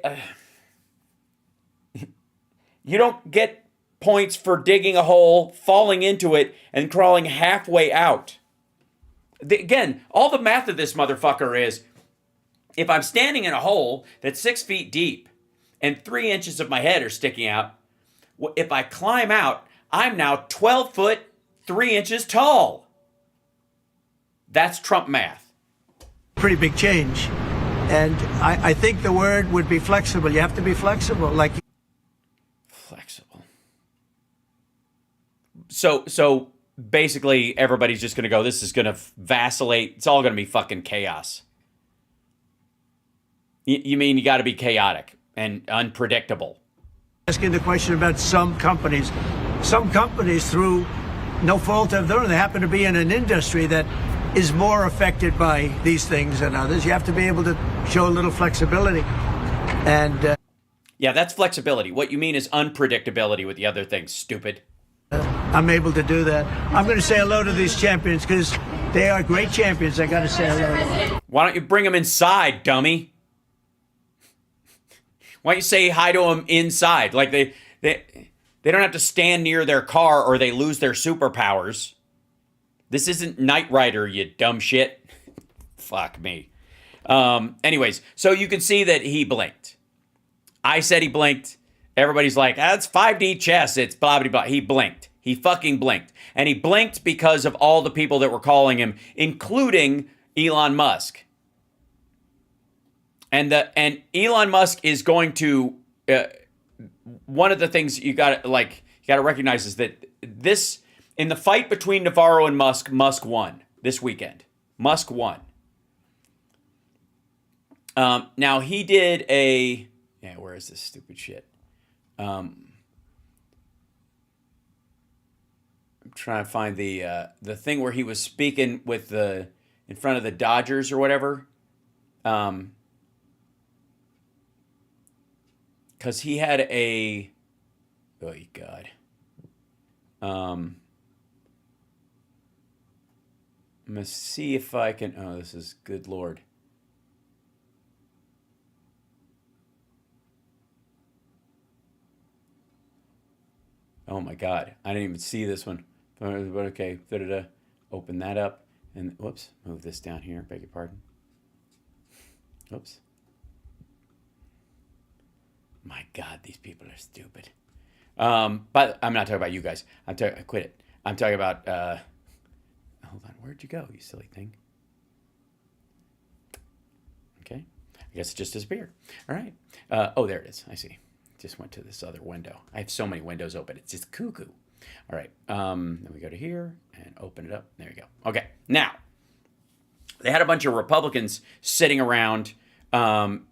don't get points for digging a hole, falling into it, and crawling halfway out. Again, all the math of this motherfucker is, if I'm standing in a hole that's 6 feet deep and 3 inches of my head are sticking out, if I climb out, I'm now 12 foot, 3 inches tall. That's Trump math. Pretty big change. And I think the word would be flexible. You have to be flexible. Flexible. So basically, everybody's just going to go, this is going to vacillate. It's all going to be fucking chaos. You mean you got to be chaotic and unpredictable? Asking the question about some companies. Some companies, through no fault of their own, they happen to be in an industry that is more affected by these things than others. You have to be able to show a little flexibility. And yeah, that's flexibility. What you mean is unpredictability with the other things, stupid. I'm able to do that. I'm going to say hello to these champions because they are great champions. I got to say hello to them. Why don't you bring them inside, dummy? Why don't you say hi to them inside? Like they don't have to stand near their car or they lose their superpowers. This isn't Knight Rider, you dumb shit. Fuck me. Anyways, so you can see that he blinked. I said he blinked. Everybody's like, it's 5D chess. It's blah, blah, blah. He blinked. He fucking blinked. And he blinked because of all the people that were calling him, including Elon Musk. And Elon Musk is going to one of the things you got to recognize is that this, in the fight between Navarro and Musk, Musk won this weekend. Musk won. Now he did where is this stupid shit? I'm trying to find the thing where he was speaking with in front of the Dodgers or whatever. Because he had oh God. I'm gonna see if I can. Oh, this is good Lord. Oh my God, I didn't even see this one. But okay, open that up and whoops, move this down here. Beg your pardon. Oops. My God, these people are stupid. But I'm not talking about you guys. I quit it. I'm talking about. Hold on, where'd you go, you silly thing? Okay, I guess it just disappeared. All right. Oh, there it is. I see. Just went to this other window. I have so many windows open. It's just cuckoo. All right. Then we go to here and open it up. There you go. Okay. Now, they had a bunch of Republicans sitting around, isn't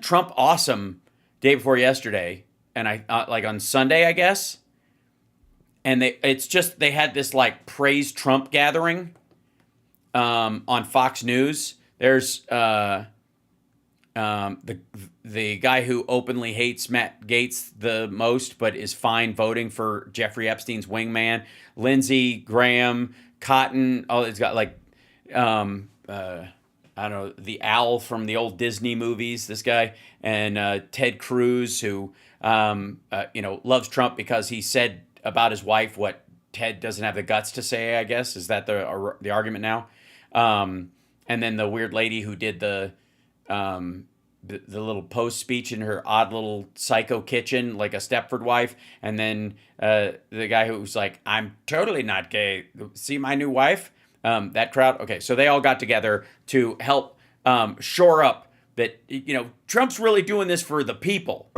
Trump awesome? Day before yesterday, and I on Sunday, I guess. And they had this praise Trump gathering, on Fox News. There's the guy who openly hates Matt Gaetz the most, but is fine voting for Jeffrey Epstein's wingman. Lindsey Graham, Cotton. Oh, it's got I don't know, the owl from the old Disney movies. This guy and Ted Cruz, who loves Trump because he said about his wife what Ted doesn't have the guts to say. I guess is that the argument now? And then the weird lady who did the little post speech in her odd little psycho kitchen, like a Stepford wife, and then the guy who's like, "I'm totally not gay. See my new wife." That crowd. Okay, so they all got together to help shore up that Trump's really doing this for the people.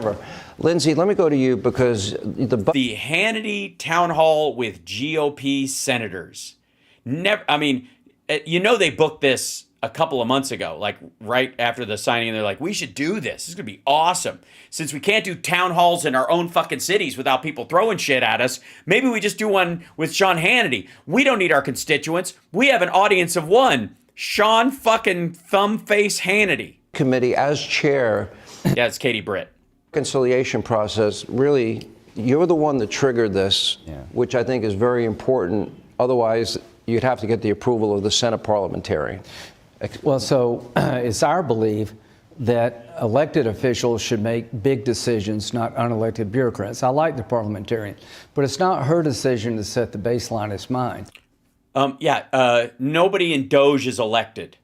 Lindsey, let me go to you because the Hannity town hall with GOP senators. Never. I mean, they booked this a couple of months ago, right after the signing, and they're like, we should do this. This is going to be awesome. Since we can't do town halls in our own fucking cities without people throwing shit at us, maybe we just do one with Sean Hannity. We don't need our constituents. We have an audience of one. Sean fucking Thumbface Hannity. Committee as chair. Yeah, it's Katie Britt. Reconciliation process, really, you're the one that triggered this, which I think is very important. Otherwise, you'd have to get the approval of the Senate parliamentarian. Well, so it's our belief that elected officials should make big decisions, not unelected bureaucrats. I like the parliamentarian, but it's not her decision to set the baseline, it's mine. Nobody in Doge is elected.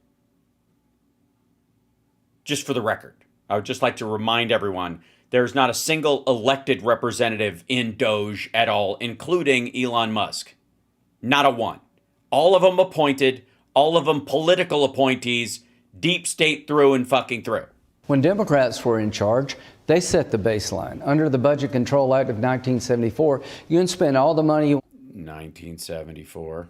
Just for the record, I would just like to remind everyone, there's not a single elected representative in Doge at all, including Elon Musk. Not a one. All of them appointed, all of them political appointees, deep state through and fucking through. When Democrats were in charge, they set the baseline. Under the Budget Control Act of 1974, you can spend all the money. 1974.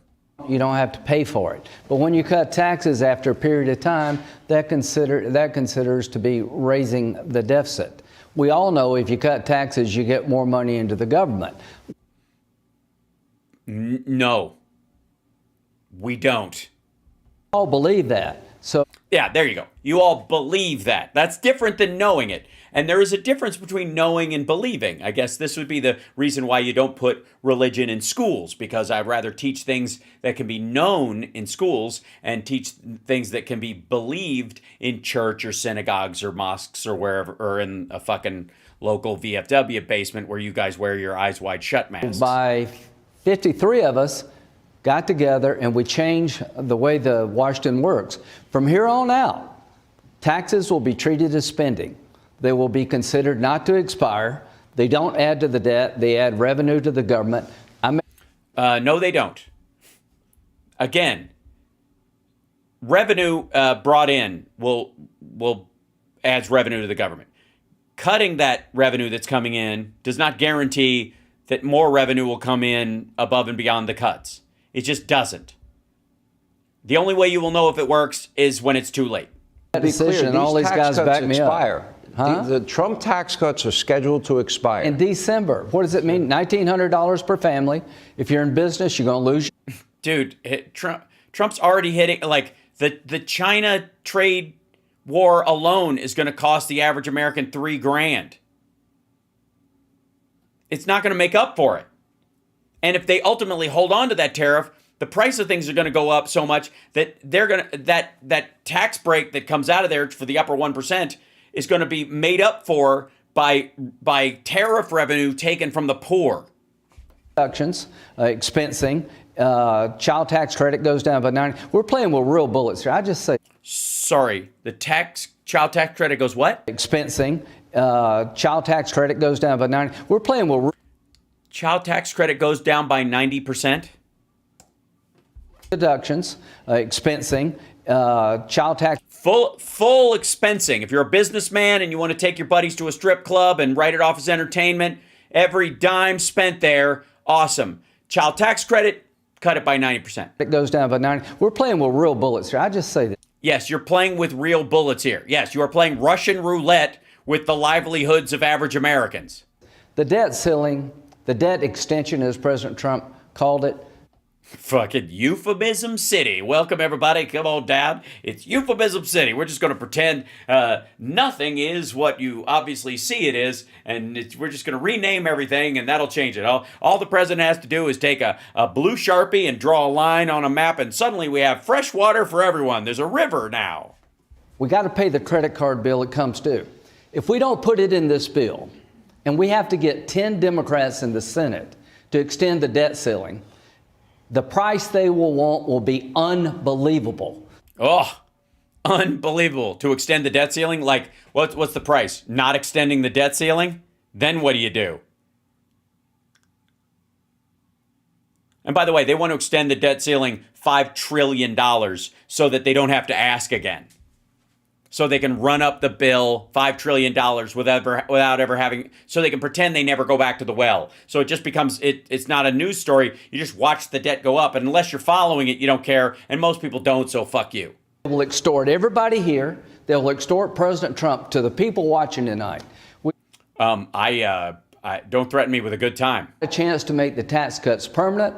You don't have to pay for it. But when you cut taxes after a period of time, that considers to be raising the deficit. We all know if you cut taxes, you get more money into the government. No, we don't. All believe that. So yeah, there you go. You all believe that. That's different than knowing it. And there is a difference between knowing and believing. I guess this would be the reason why you don't put religion in schools, because I'd rather teach things that can be known in schools and teach things that can be believed in church or synagogues or mosques or wherever, or in a fucking local VFW basement where you guys wear your eyes wide shut masks. By 53 of us got together and we changed the way the Washington works. From here on out, taxes will be treated as spending. They will be considered not to expire. They don't add to the debt. They add revenue to the government. No, they don't. Again, revenue brought in will adds revenue to the government. cutting that revenue that's coming in does not guarantee that more revenue will come in above and beyond the cuts. It just doesn't. The only way you will know if it works is when it's too late. To be clear, and all these guys back me up. Huh? The Trump tax cuts are scheduled to expire. In December. What does it mean? $1,900 per family. If you're in business, you're going to lose. Dude, Trump's already hitting, like, the China trade war alone is going to cost the average American $3,000. It's not going to make up for it. And if they ultimately hold on to that tariff, the price of things are going to go up so much that they're going to that tax break that comes out of there for the upper 1% is going to be made up for by tariff revenue taken from the poor. Deductions, expensing, child tax credit goes down by 90. We're playing with real bullets here. I just say. Sorry, the child tax credit goes what? Expensing, child tax credit goes down by 90. We're playing with. Child tax credit goes down by 90%. Deductions, expensing, child tax. Full expensing. If you're a businessman and you want to take your buddies to a strip club and write it off as entertainment, every dime spent there, awesome. Child tax credit, cut it by 90%. It goes down by 90. We're playing with real bullets here. I just say that. Yes, you're playing with real bullets here. Yes, you are playing Russian roulette with the livelihoods of average Americans. The debt ceiling, the debt extension, as President Trump called it. Fucking Euphemism City. Welcome, everybody. Come on down. It's Euphemism City. We're just going to pretend nothing is what you obviously see it is, and we're just going to rename everything, and that'll change it. All the president has to do is take a blue Sharpie and draw a line on a map, and suddenly we have fresh water for everyone. There's a river now. We got to pay the credit card bill it comes due. If we don't put it in this bill, and we have to get 10 Democrats in the Senate to extend the debt ceiling, the price they will want will be unbelievable. Oh, unbelievable. To extend the debt ceiling? Like, what's the price? Not extending the debt ceiling? Then what do you do? And by the way, they want to extend the debt ceiling $5 trillion so that they don't have to ask again. So they can run up the bill $5 trillion without ever having, so they can pretend they never go back to the well. So it just becomes, it's not a news story. You just watch the debt go up. And unless you're following it, you don't care. And most people don't, so fuck you. They will extort everybody here. They'll extort President Trump to the people watching tonight. I don't threaten me with a good time. A chance to make the tax cuts permanent,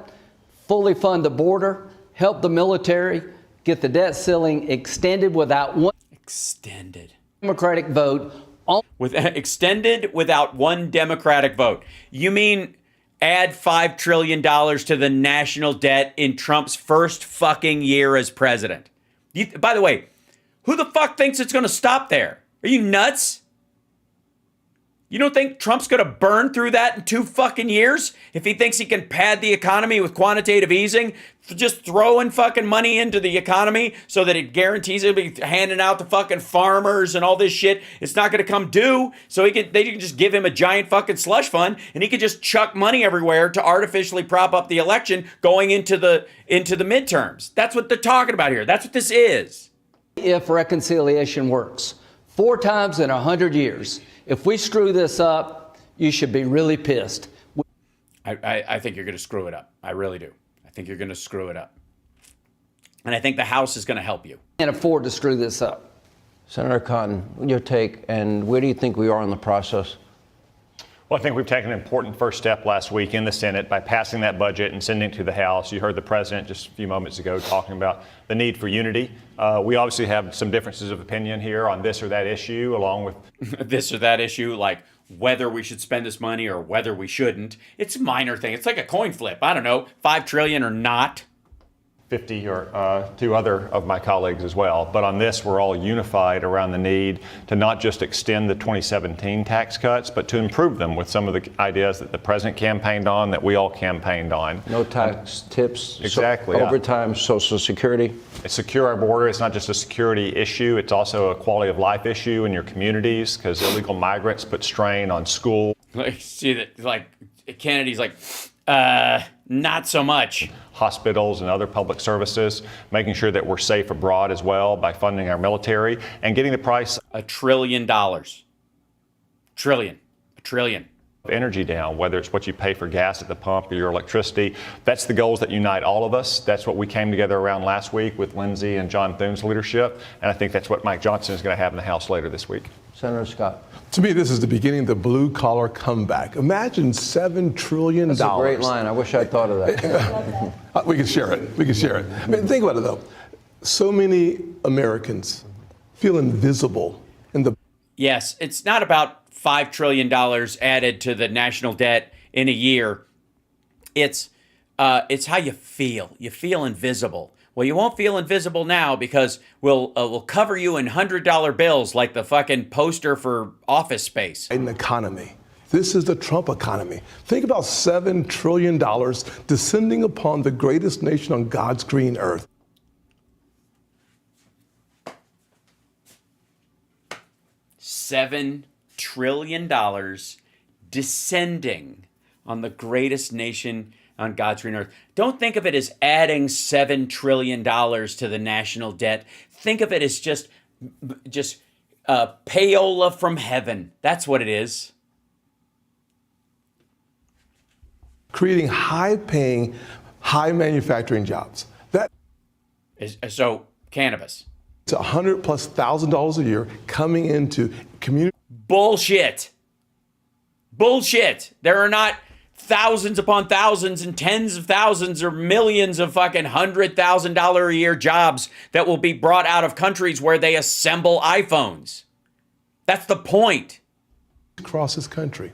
fully fund the border, help the military, get the debt ceiling extended without one. Extended. Democratic vote. Extended without one Democratic vote. You mean add $5 trillion to the national debt in Trump's first fucking year as president? By the way, who the fuck thinks it's going to stop there? Are you nuts? You don't think Trump's going to burn through that in 2 fucking years? If he thinks he can pad the economy with quantitative easing, just throwing fucking money into the economy so that it guarantees he'll be handing out to fucking farmers and all this shit. It's not going to come due. So they can just give him a giant fucking slush fund and he can just chuck money everywhere to artificially prop up the election going into the midterms. That's what they're talking about here. That's what this is. If reconciliation works 4 times in 100 years, if we screw this up, you should be really pissed. I think you're going to screw it up. I really do. I think you're going to screw it up. And I think the House is going to help you. Can't afford to screw this up. Senator Cotton, your take, and where do you think we are in the process? Well, I think we've taken an important first step last week in the Senate by passing that budget and sending it to the House. You heard the president just a few moments ago talking about the need for unity. We obviously have some differences of opinion here on this or that issue, along with this or that issue, like whether we should spend this money or whether we shouldn't. It's a minor thing. It's like a coin flip. I don't know, $5 trillion or not. 50 or 2 other of my colleagues as well. But on this, we're all unified around the need to not just extend the 2017 tax cuts, but to improve them with some of the ideas that the president campaigned on, that we all campaigned on. No tax tips. Exactly. Overtime, Social Security. Secure our border. It's not just a security issue. It's also a quality of life issue in your communities because illegal migrants put strain on school. See that, like Kennedy's like, not so much. Hospitals and other public services, making sure that we're safe abroad as well by funding our military and getting the price. $1 trillion. Trillion. A trillion. Energy down, whether it's what you pay for gas at the pump or your electricity. That's the goals that unite all of us. That's what we came together around last week with Lindsey and John Thune's leadership. And I think that's what Mike Johnson is going to have in the House later this week. Senator Scott. To me, this is the beginning of the blue-collar comeback. Imagine $7 trillion. That's a great line. I wish I'd thought of that. We could share it. We could share it. I mean, think about it, though. So many Americans feel invisible in the... Yes, it's not about $5 trillion added to the national debt in a year. It's how you feel. You feel invisible. Well, you won't feel invisible now because we'll cover you in $100 bills like the fucking poster for Office Space. An economy. This is the Trump economy. Think about $7 trillion descending upon the greatest nation on God's green earth. $7 trillion descending on the greatest nation on God's green earth. Don't think of it as adding $7 trillion to the national debt. Think of it as just payola from heaven. That's what it is. Creating high-paying, high-manufacturing jobs. That so cannabis. It's $100,000+ a year coming into community. Bullshit. Bullshit. There are not thousands upon thousands and tens of thousands or millions of fucking $100,000 a year jobs that will be brought out of countries where they assemble iPhones. That's the point. Across this country.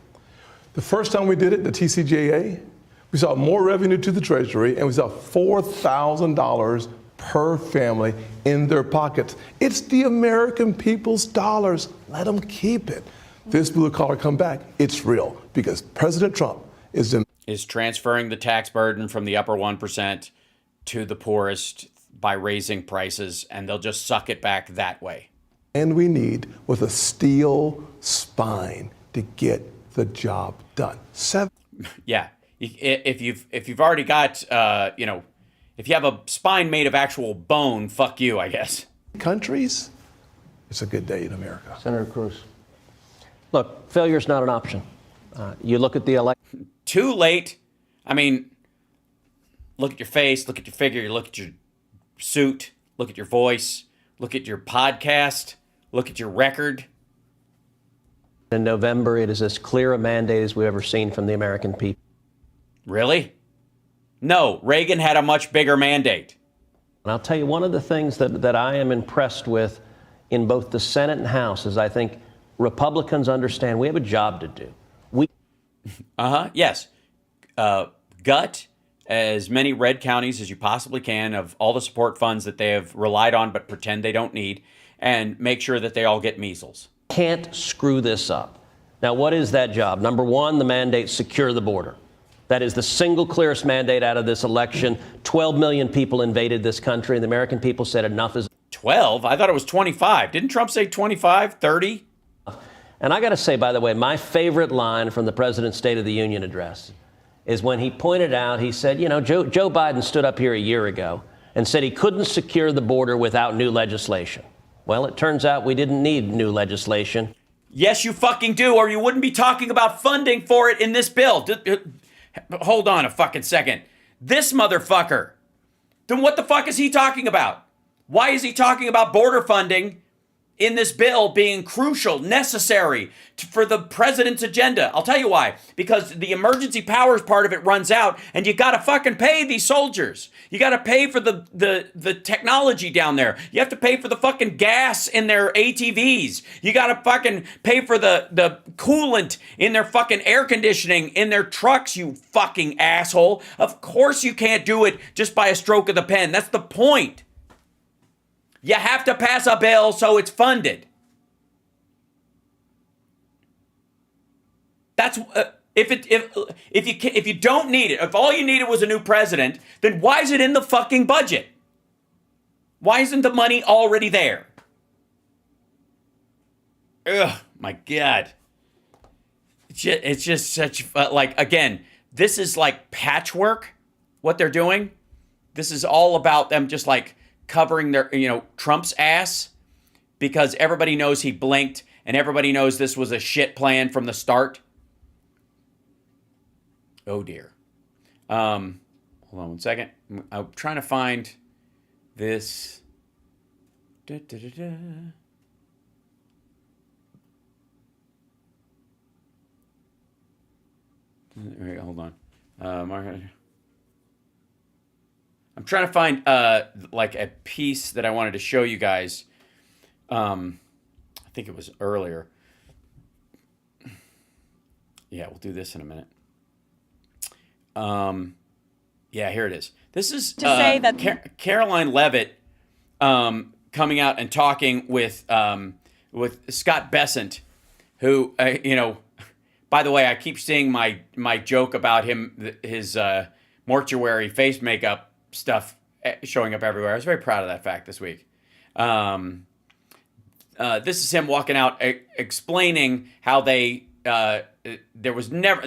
The first time we did it, the TCJA, we saw more revenue to the Treasury and we saw $4,000 per family in their pockets. It's the American people's dollars. Let them keep it. This blue collar comeback, it's real because President Trump is transferring the tax burden from the upper 1% to the poorest by raising prices, and they'll just suck it back that way. And we need with a steel spine to get the job done. Yeah, if you've already got if you have a spine made of actual bone, fuck you, I guess. Countries, it's a good day in America. Senator Cruz. Look, failure's not an option. You look at the election. Too late. I mean, look at your face, look at your figure, look at your suit, look at your voice, look at your podcast, look at your record. In November, it is as clear a mandate as we've ever seen from the American people. Really? No, Reagan had a much bigger mandate. And I'll tell you, one of the things that I am impressed with in both the Senate and House is I think Republicans understand we have a job to do. Yes. Gut as many red counties as you possibly can of all the support funds that they have relied on but pretend they don't need, and make sure that they all get measles. Can't screw this up. Now, what is that job? Number one, the mandate, secure the border. That is the single clearest mandate out of this election. 12 million people invaded this country, and the American people said enough is... 12? I thought it was 25. Didn't Trump say 25, 30? And I got to say, by the way, my favorite line from the President's State of the Union address is when he pointed out, he said, you know, Joe Biden stood up here a year ago and said he couldn't secure the border without new legislation. Well, it turns out we didn't need new legislation. Yes, you fucking do, or you wouldn't be talking about funding for it in this bill. Hold on a fucking second. This motherfucker. Then what the fuck is he talking about? Why is he talking about border funding in this bill being crucial, necessary for the president's agenda? I'll tell you why. Because the emergency powers part of it runs out, and you gotta fucking pay these soldiers. You gotta pay for the technology down there. You have to pay for the fucking gas in their ATVs. You gotta fucking pay for the coolant in their fucking air conditioning in their trucks, you fucking asshole. Of course you can't do it just by a stroke of the pen. That's the point. You have to pass a bill so it's funded. That's if you don't need it, if all you needed was a new president, then why is it in the fucking budget? Why isn't the money already there? Ugh, my God. It's just such, like, again, this is like patchwork, what they're doing. This is all about them just like covering their, Trump's ass, because everybody knows he blinked and everybody knows this was a shit plan from the start. Oh dear. Hold on one second. I'm trying to find this. Da, da, da, da. Wait, hold on. I'm trying to find like a piece that I wanted to show you guys. I think it was earlier. Yeah, we'll do this in a minute. Yeah, here it is. This is To say that Caroline Leavitt coming out and talking with Scott Bessent, who by the way, I keep seeing my joke about him, his mortuary face makeup stuff showing up everywhere. I was very proud of that fact this week. This is him walking out explaining how they this was not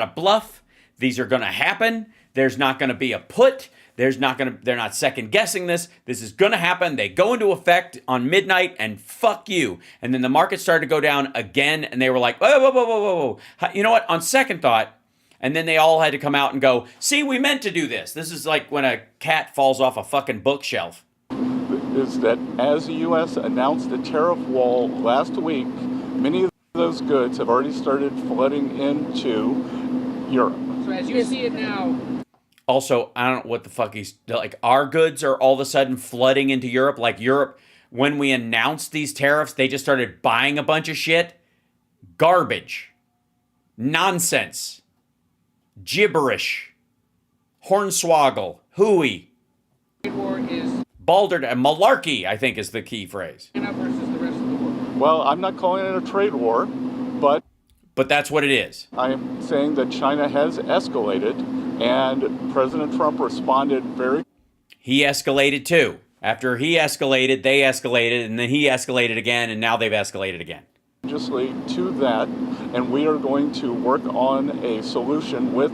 a bluff. These are going to happen. There's not going to be a put. They're not second guessing this. This is going to happen. They go into effect on midnight and fuck you. And then the market started to go down again and they were like, whoa, whoa, whoa, whoa, whoa, whoa. You know what? On second thought, and then they all had to come out and go, see, we meant to do this. This is like when a cat falls off a fucking bookshelf. Is that as the U.S. announced a tariff wall last week, many of those goods have already started flooding into Europe. So as you see it now... Also, I don't know what the fuck he's... Like, our goods are all of a sudden flooding into Europe. Like, Europe, when we announced these tariffs, they just started buying a bunch of shit. Garbage. Nonsense. Gibberish. Hornswoggle. Hooey. Trade war is... Baldered and malarkey, I think, is the key phrase. China versus the rest of the world. Well, I'm not calling it a trade war, but that's what it is. I'm saying that China has escalated, and President Trump responded very... He escalated too. After he escalated, they escalated, and then he escalated again, and now they've escalated again. ...to that, and we are going to work on a solution with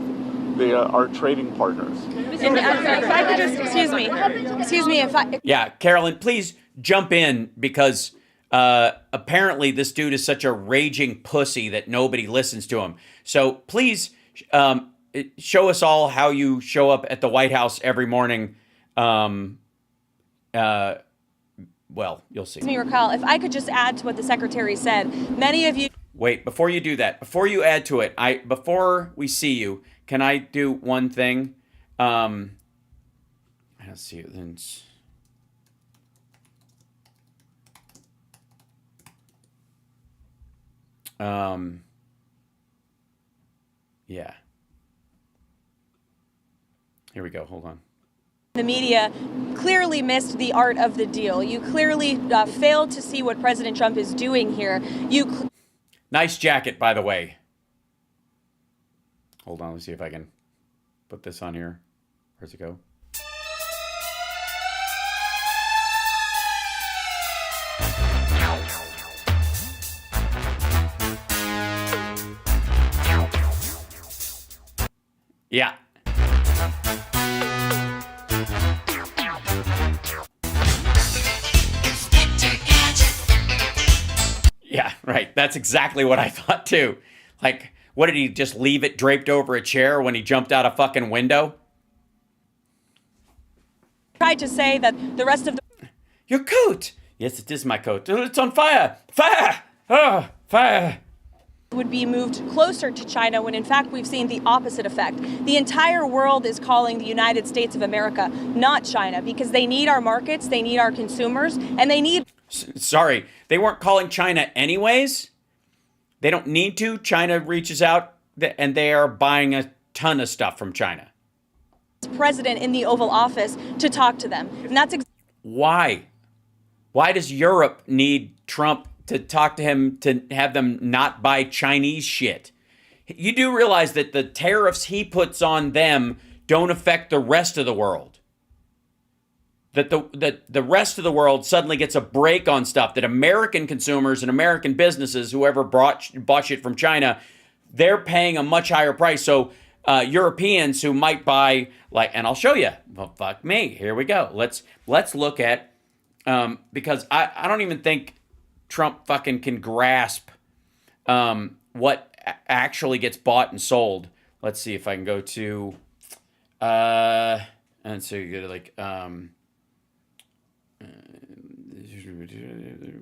our trading partners. If I could just, excuse me, if I... Yeah, Carolyn, please jump in, because apparently this dude is such a raging pussy that nobody listens to him. So please show us all how you show up at the White House every morning. Well, you'll see. Excuse me, Raquel, if I could just add to what the secretary said, many of you... Wait, before you do that, before you add to it, before we see you, can I do one thing? Let's see. Yeah. Here we go. Hold on. The media clearly missed the art of the deal. You clearly failed to see what President Trump is doing here. Nice jacket, by the way. Hold on, let's see if I can put this on here. Where's it go? Yeah. Yeah, right. That's exactly what I thought too. Like, what did he just leave it draped over a chair when he jumped out a fucking window? Tried to say that the rest of the... Your coat! Yes, it is my coat. It's on fire! Fire! Oh, fire! ...would be moved closer to China when in fact we've seen the opposite effect. The entire world is calling the United States of America, not China, because they need our markets, they need our consumers, and they need... Sorry, they weren't calling China anyways? They don't need to. China reaches out and they are buying a ton of stuff from China. ...president in the Oval Office to talk to them. And that's why? Why does Europe need Trump to talk to him to have them not buy Chinese shit? You do realize that the tariffs he puts on them don't affect the rest of the world. That the rest of the world suddenly gets a break on stuff, that American consumers and American businesses, whoever bought shit from China, they're paying a much higher price. So Europeans who might buy, like, and I'll show you, well, fuck me, here we go. Let's look at, because I don't even think Trump fucking can grasp what actually gets bought and sold. Let's see if I can go to, and so you go to like,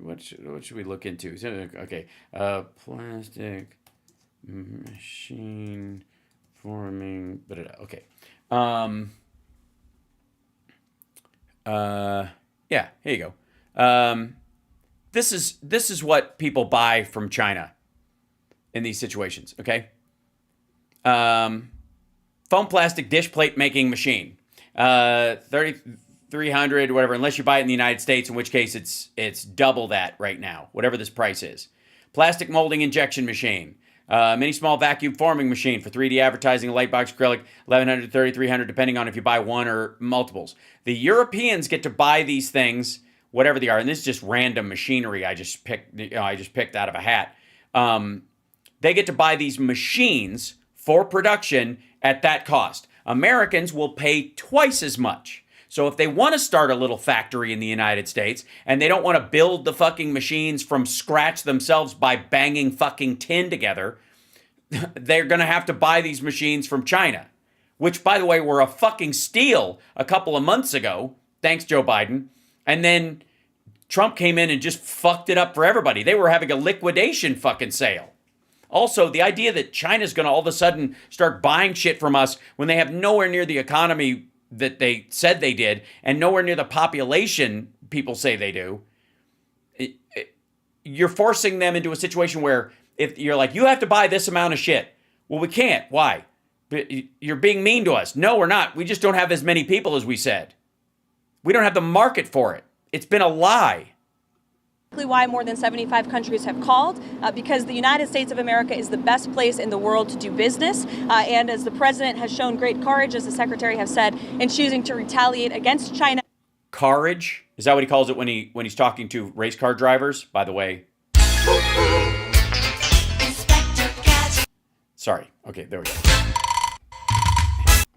what should we look into? Okay, plastic machine forming. Okay. Yeah, here you go. This is what people buy from China in these situations, okay? Foam plastic dish plate making machine. 3,300, whatever, unless you buy it in the United States, in which case it's double that right now, whatever this price is. Plastic molding injection machine. Mini small vacuum forming machine for 3D advertising, light box acrylic, 1,100 to 3,300, depending on if you buy one or multiples. The Europeans get to buy these things, whatever they are, and this is just random machinery I just picked out of a hat. They get to buy these machines for production at that cost. Americans will pay twice as much. So if they want to start a little factory in the United States and they don't want to build the fucking machines from scratch themselves by banging fucking tin together, they're going to have to buy these machines from China, which, by the way, were a fucking steal a couple of months ago. Thanks, Joe Biden. And then Trump came in and just fucked it up for everybody. They were having a liquidation fucking sale. Also, the idea that China's going to all of a sudden start buying shit from us when they have nowhere near the economy that they said they did and nowhere near the population people say they do, you're forcing them into a situation where if you're like, you have to buy this amount of shit. Well, we can't. Why? You're being mean to us. No, we're not. We just don't have as many people as we said. We don't have the market for it. It's been a lie. Why more than 75 countries have called, because the United States of America is the best place in the world to do business. And as the president has shown great courage, as the secretary has said, in choosing to retaliate against China. Courage? Is that what he calls it when he's talking to race car drivers? By the way. Sorry. Okay, there we go.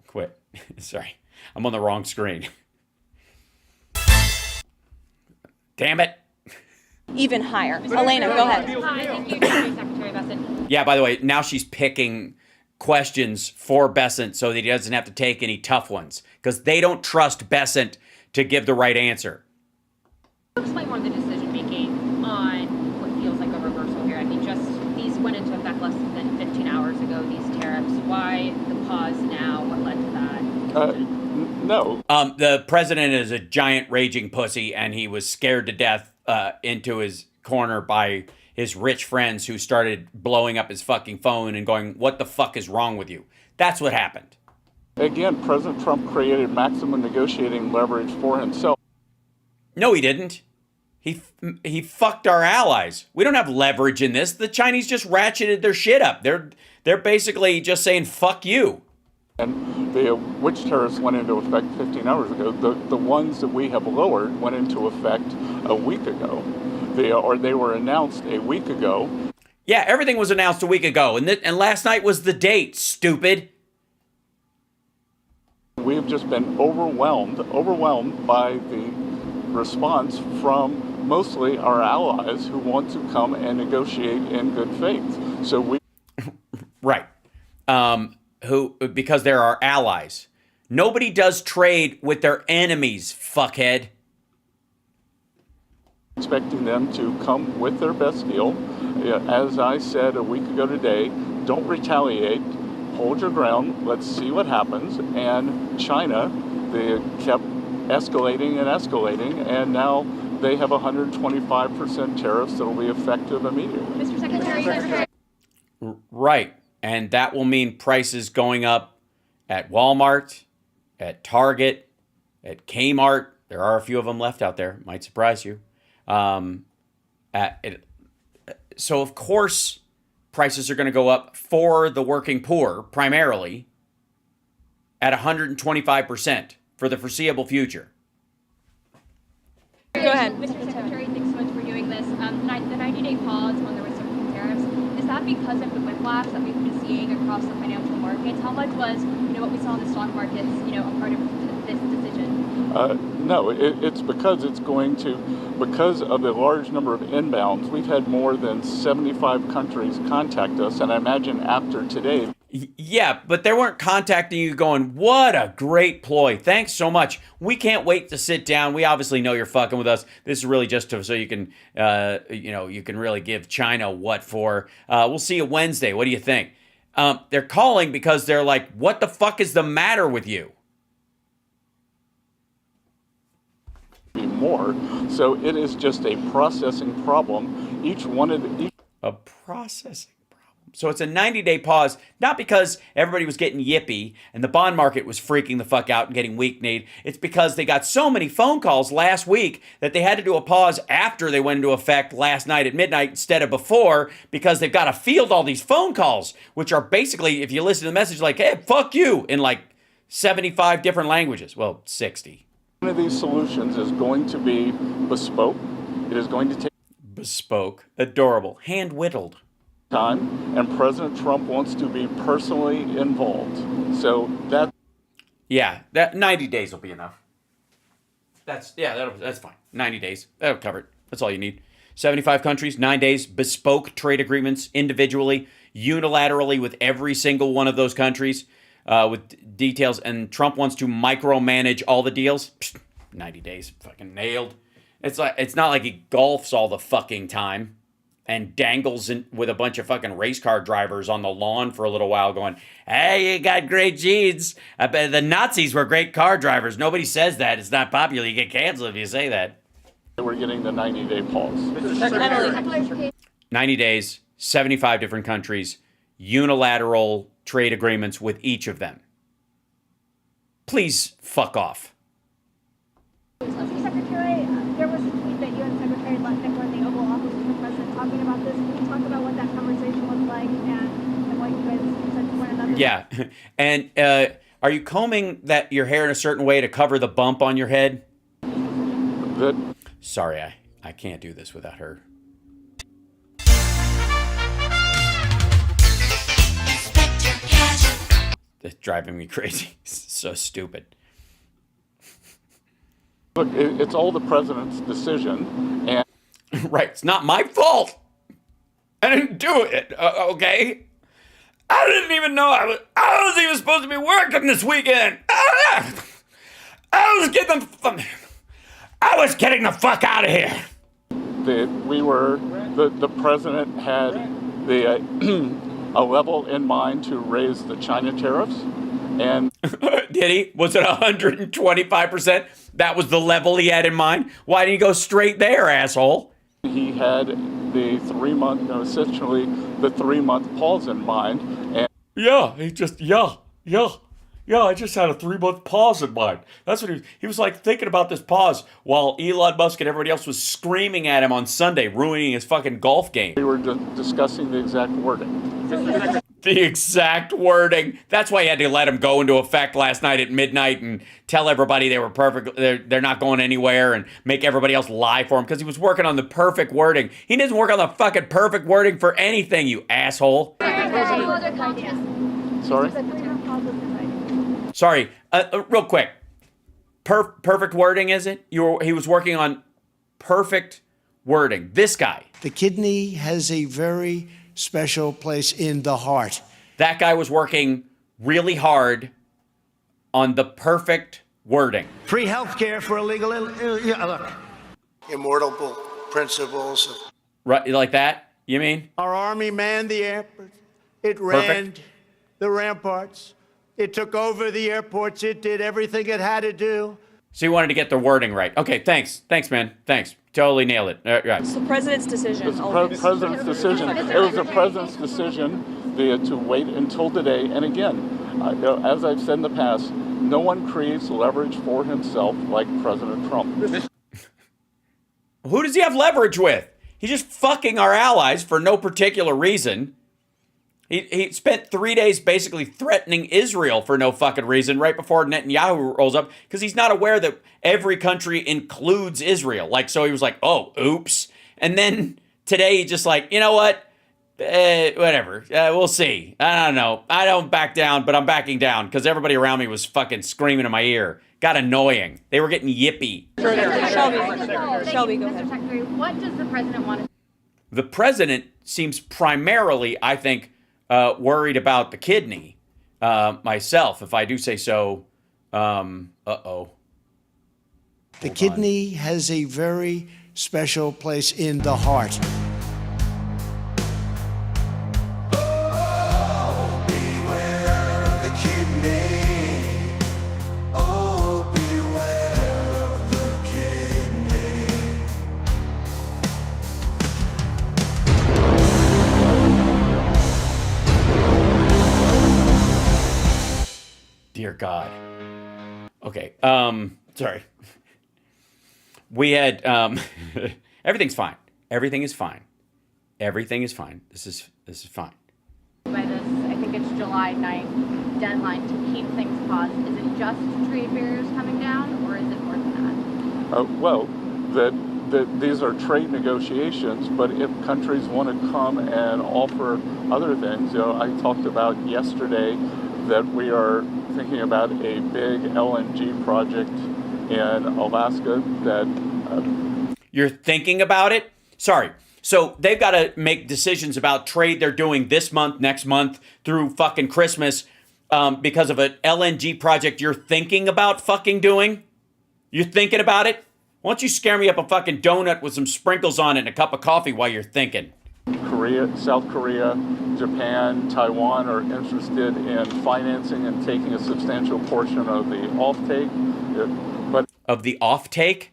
Quit. Sorry. I'm on the wrong screen. Damn it. Even higher. Elena, go ahead. Hi, thank you, Secretary Bessent. Yeah, by the way, now she's picking questions for Bessent so that he doesn't have to take any tough ones because they don't trust Bessent to give the right answer. Explain more of the decision making on what feels like a reversal here. I mean, just these went into effect less than 15 hours ago, these tariffs. Why the pause now? What led to that? No. The president is a giant raging pussy, and he was scared to death into his corner by his rich friends who started blowing up his fucking phone and going, what the fuck is wrong with you? That's what happened. Again, President Trump created maximum negotiating leverage for himself. No, he didn't. He fucked our allies. We don't have leverage in this. The Chinese just ratcheted their shit up. They're basically just saying, fuck you. And which tariffs went into effect 15 hours ago? The ones that we have lowered went into effect a week ago. They were announced a week ago. Yeah, everything was announced a week ago, and last night was the date, stupid. We've just been overwhelmed by the response from mostly our allies who want to come and negotiate in good faith. So we... Right. Because they're our allies. Nobody does trade with their enemies, fuckhead. Expecting them to come with their best deal. As I said a week ago today, don't retaliate, hold your ground, let's see what happens. And China, they kept escalating and escalating, and now they have 125% tariffs that will be effective immediately. Mr. Secretary. Right. And that will mean prices going up at Walmart, at Target, at Kmart. There are a few of them left out there. Might surprise you. So, of course, prices are going to go up for the working poor, primarily, at 125% for the foreseeable future. Go ahead. Mr. Secretary, thanks so much for doing this. The 90-day pause on the reciprocal tariffs, is that because of the whiplash that we've been seeing across the financial markets? How much was, what we saw in the stock markets, a part of this decision? No, it's because because of the large number of inbounds, we've had more than 75 countries contact us, and I imagine after today. Yeah, but they weren't contacting you going, what a great ploy. Thanks so much. We can't wait to sit down. We obviously know you're fucking with us. This is really just so you can, you can really give China what for. We'll see you Wednesday. What do you think? They're calling because they're like, what the fuck is the matter with you? More. So it is just a processing problem. A processing problem. So it's a 90-day pause, not because everybody was getting yippy and the bond market was freaking the fuck out and getting weak-kneed. It's because they got so many phone calls last week that they had to do a pause after they went into effect last night at midnight instead of before, because they've got to field all these phone calls, which are basically, if you listen to the message, like, hey, fuck you, in like 75 different languages. Well, 60. One of these solutions is going to be bespoke. It is going to take bespoke, adorable, hand-whittled time, and President Trump wants to be personally involved. So that. Yeah, that 90 days will be enough. That's fine. 90 days, that'll cover it. That's all you need. 75 countries, 9 days, bespoke trade agreements individually, unilaterally with every single one of those countries. With details, and Trump wants to micromanage all the deals. Psst, 90 days, fucking nailed. It's not like he golfs all the fucking time and dangles with a bunch of fucking race car drivers on the lawn for a little while going, hey, you got great genes. I bet the Nazis were great car drivers. Nobody says that. It's not popular. You get canceled if you say that. We're getting the 90-day pause. 90 days, 75 different countries, unilateral trade agreements with each of them. Please fuck off. Secretary, there was a tweet that you and Secretary Lutnick were in the Oval Office with the president talking about this. Can you talk about what that conversation was like and what you guys said to one another? Yeah. And are you combing your hair in a certain way to cover the bump on your head? Good. Sorry, I can't do this without her. It's driving me crazy. It's so stupid. Look, it's all the president's decision, and right, it's not my fault. I didn't do it. Okay, I didn't even know I was even supposed to be working this weekend. I was getting the fuck out of here. The president had a level in mind to raise the China tariffs, and did he? Was it 125%? That was the level he had in mind? Why didn't he go straight there, asshole? He had the 3 month, essentially the 3 month pause in mind. And I just had a 3 month pause in mind. That's what he was like thinking about this pause while Elon Musk and everybody else was screaming at him on Sunday, ruining his fucking golf game. We were discussing the exact wording. The exact wording. That's why he had to let him go into effect last night at midnight and tell everybody they were perfect. They're not going anywhere and make everybody else lie for him because he was working on the perfect wording. He doesn't work on the fucking perfect wording for anything, you asshole. Sorry. Real quick. Perfect wording, is it? He was working on perfect wording. This guy. The kidney has a very special place in the heart. That guy was working really hard on the perfect wording. Free health care for illegal, look. Immortal principles. Right, like that, you mean? Our army manned the airports. It ran the ramparts. It took over the airports. It did everything it had to do. So you wanted to get the wording right. Okay, thanks. Thanks, man. Thanks. Totally nailed it. Right. It's the president's decision. It's the president's decision. It was the president's decision to wait until today. And again, as I've said in the past, no one creates leverage for himself like President Trump. Who does he have leverage with? He's just fucking our allies for no particular reason. He spent 3 days basically threatening Israel for no fucking reason right before Netanyahu rolls up because he's not aware that every country includes Israel. So he was like, oh, oops. And then today he just like, you know what? Whatever. We'll see. I don't know. I don't back down, but I'm backing down because everybody around me was fucking screaming in my ear. Got annoying. They were getting yippy. Shelby, go ahead. Secretary, what does the president want to? The president seems primarily, I think, worried about the kidney. Myself, if I do say so. The kidney has a very special place in the heart. Dear God. Okay. Sorry. We had everything's fine. Everything is fine. Everything is fine. This is fine. By this, I think it's July 9th deadline to keep things paused. Is it just trade barriers coming down, or is it more than that? Well, these are trade negotiations, but if countries want to come and offer other things, I talked about yesterday that we are thinking about a big LNG project in Alaska that... You're thinking about it? Sorry. So they've got to make decisions about trade they're doing this month, next month, through fucking Christmas because of an LNG project you're thinking about fucking doing? You're thinking about it? Why don't you scare me up a fucking donut with some sprinkles on it and a cup of coffee while you're thinking? Korea, South Korea, Japan, Taiwan are interested in financing and taking a substantial portion of the offtake. But of the offtake?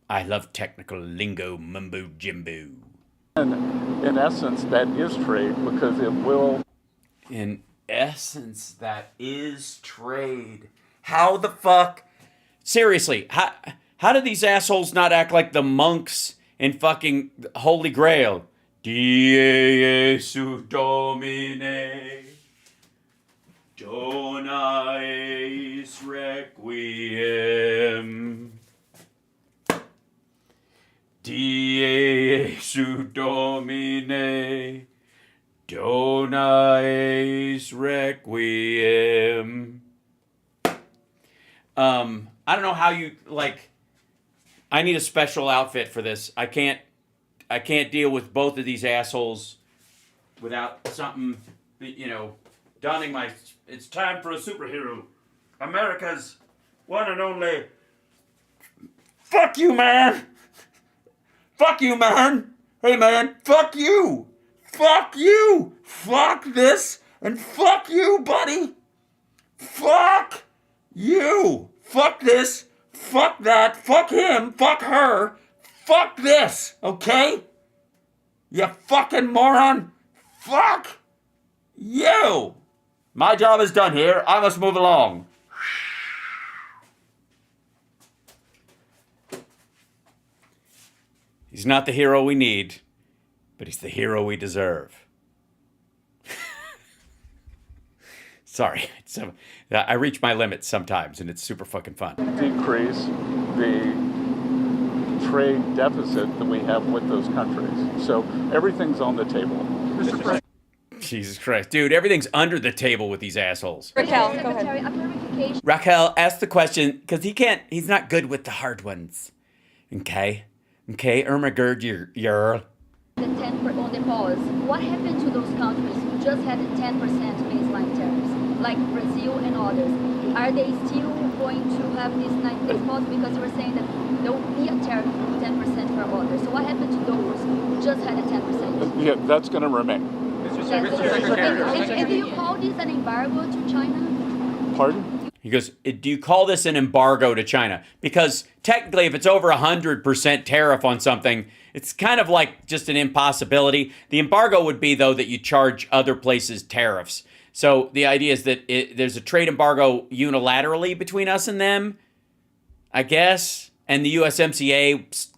I love technical lingo, mumbo jimbo. In essence, that is trade because it will... In essence, that is trade. How the fuck? Seriously, how do these assholes not act like the monks in fucking Holy Grail? Die Jesu Domine, dona eis requiem. Die Jesu Domine, dona eis requiem. I don't know how you, I need a special outfit for this. I can't deal with both of these assholes without something, donning my... It's time for a superhero. America's one and only... Fuck you, man! Fuck you, man! Hey, man, fuck you! Fuck you! Fuck this, and fuck you, buddy! Fuck you! Fuck this, fuck that, fuck him, fuck her, fuck this, okay? You fucking moron! Fuck you! My job is done here. I must move along. He's not the hero we need, but he's the hero we deserve. Sorry. I reach my limits sometimes, and it's super fucking fun. Decrease the trade deficit that we have with those countries. So everything's on the table. Mr. President. Jesus Christ. Dude, everything's under the table with these assholes. Raquel, go ahead. Raquel, ask the question, because he's not good with the hard ones. Okay, Irma Gerd, you're... The 10% on the pause. What happened to those countries who just had 10% baseline tariffs, like Brazil and others? Are they still going to have this 9% pause? Because you were saying that there will be a tariff of 10% for others. So what happened to those who just had a 10%? Yeah, that's going to remain. And do you call this an embargo to China? Pardon? He goes, do you call this an embargo to China? Because technically, if it's over 100% tariff on something, it's kind of like just an impossibility. The embargo would be, though, that you charge other places tariffs. So the idea is that there's a trade embargo unilaterally between us and them, I guess. And the USMCA,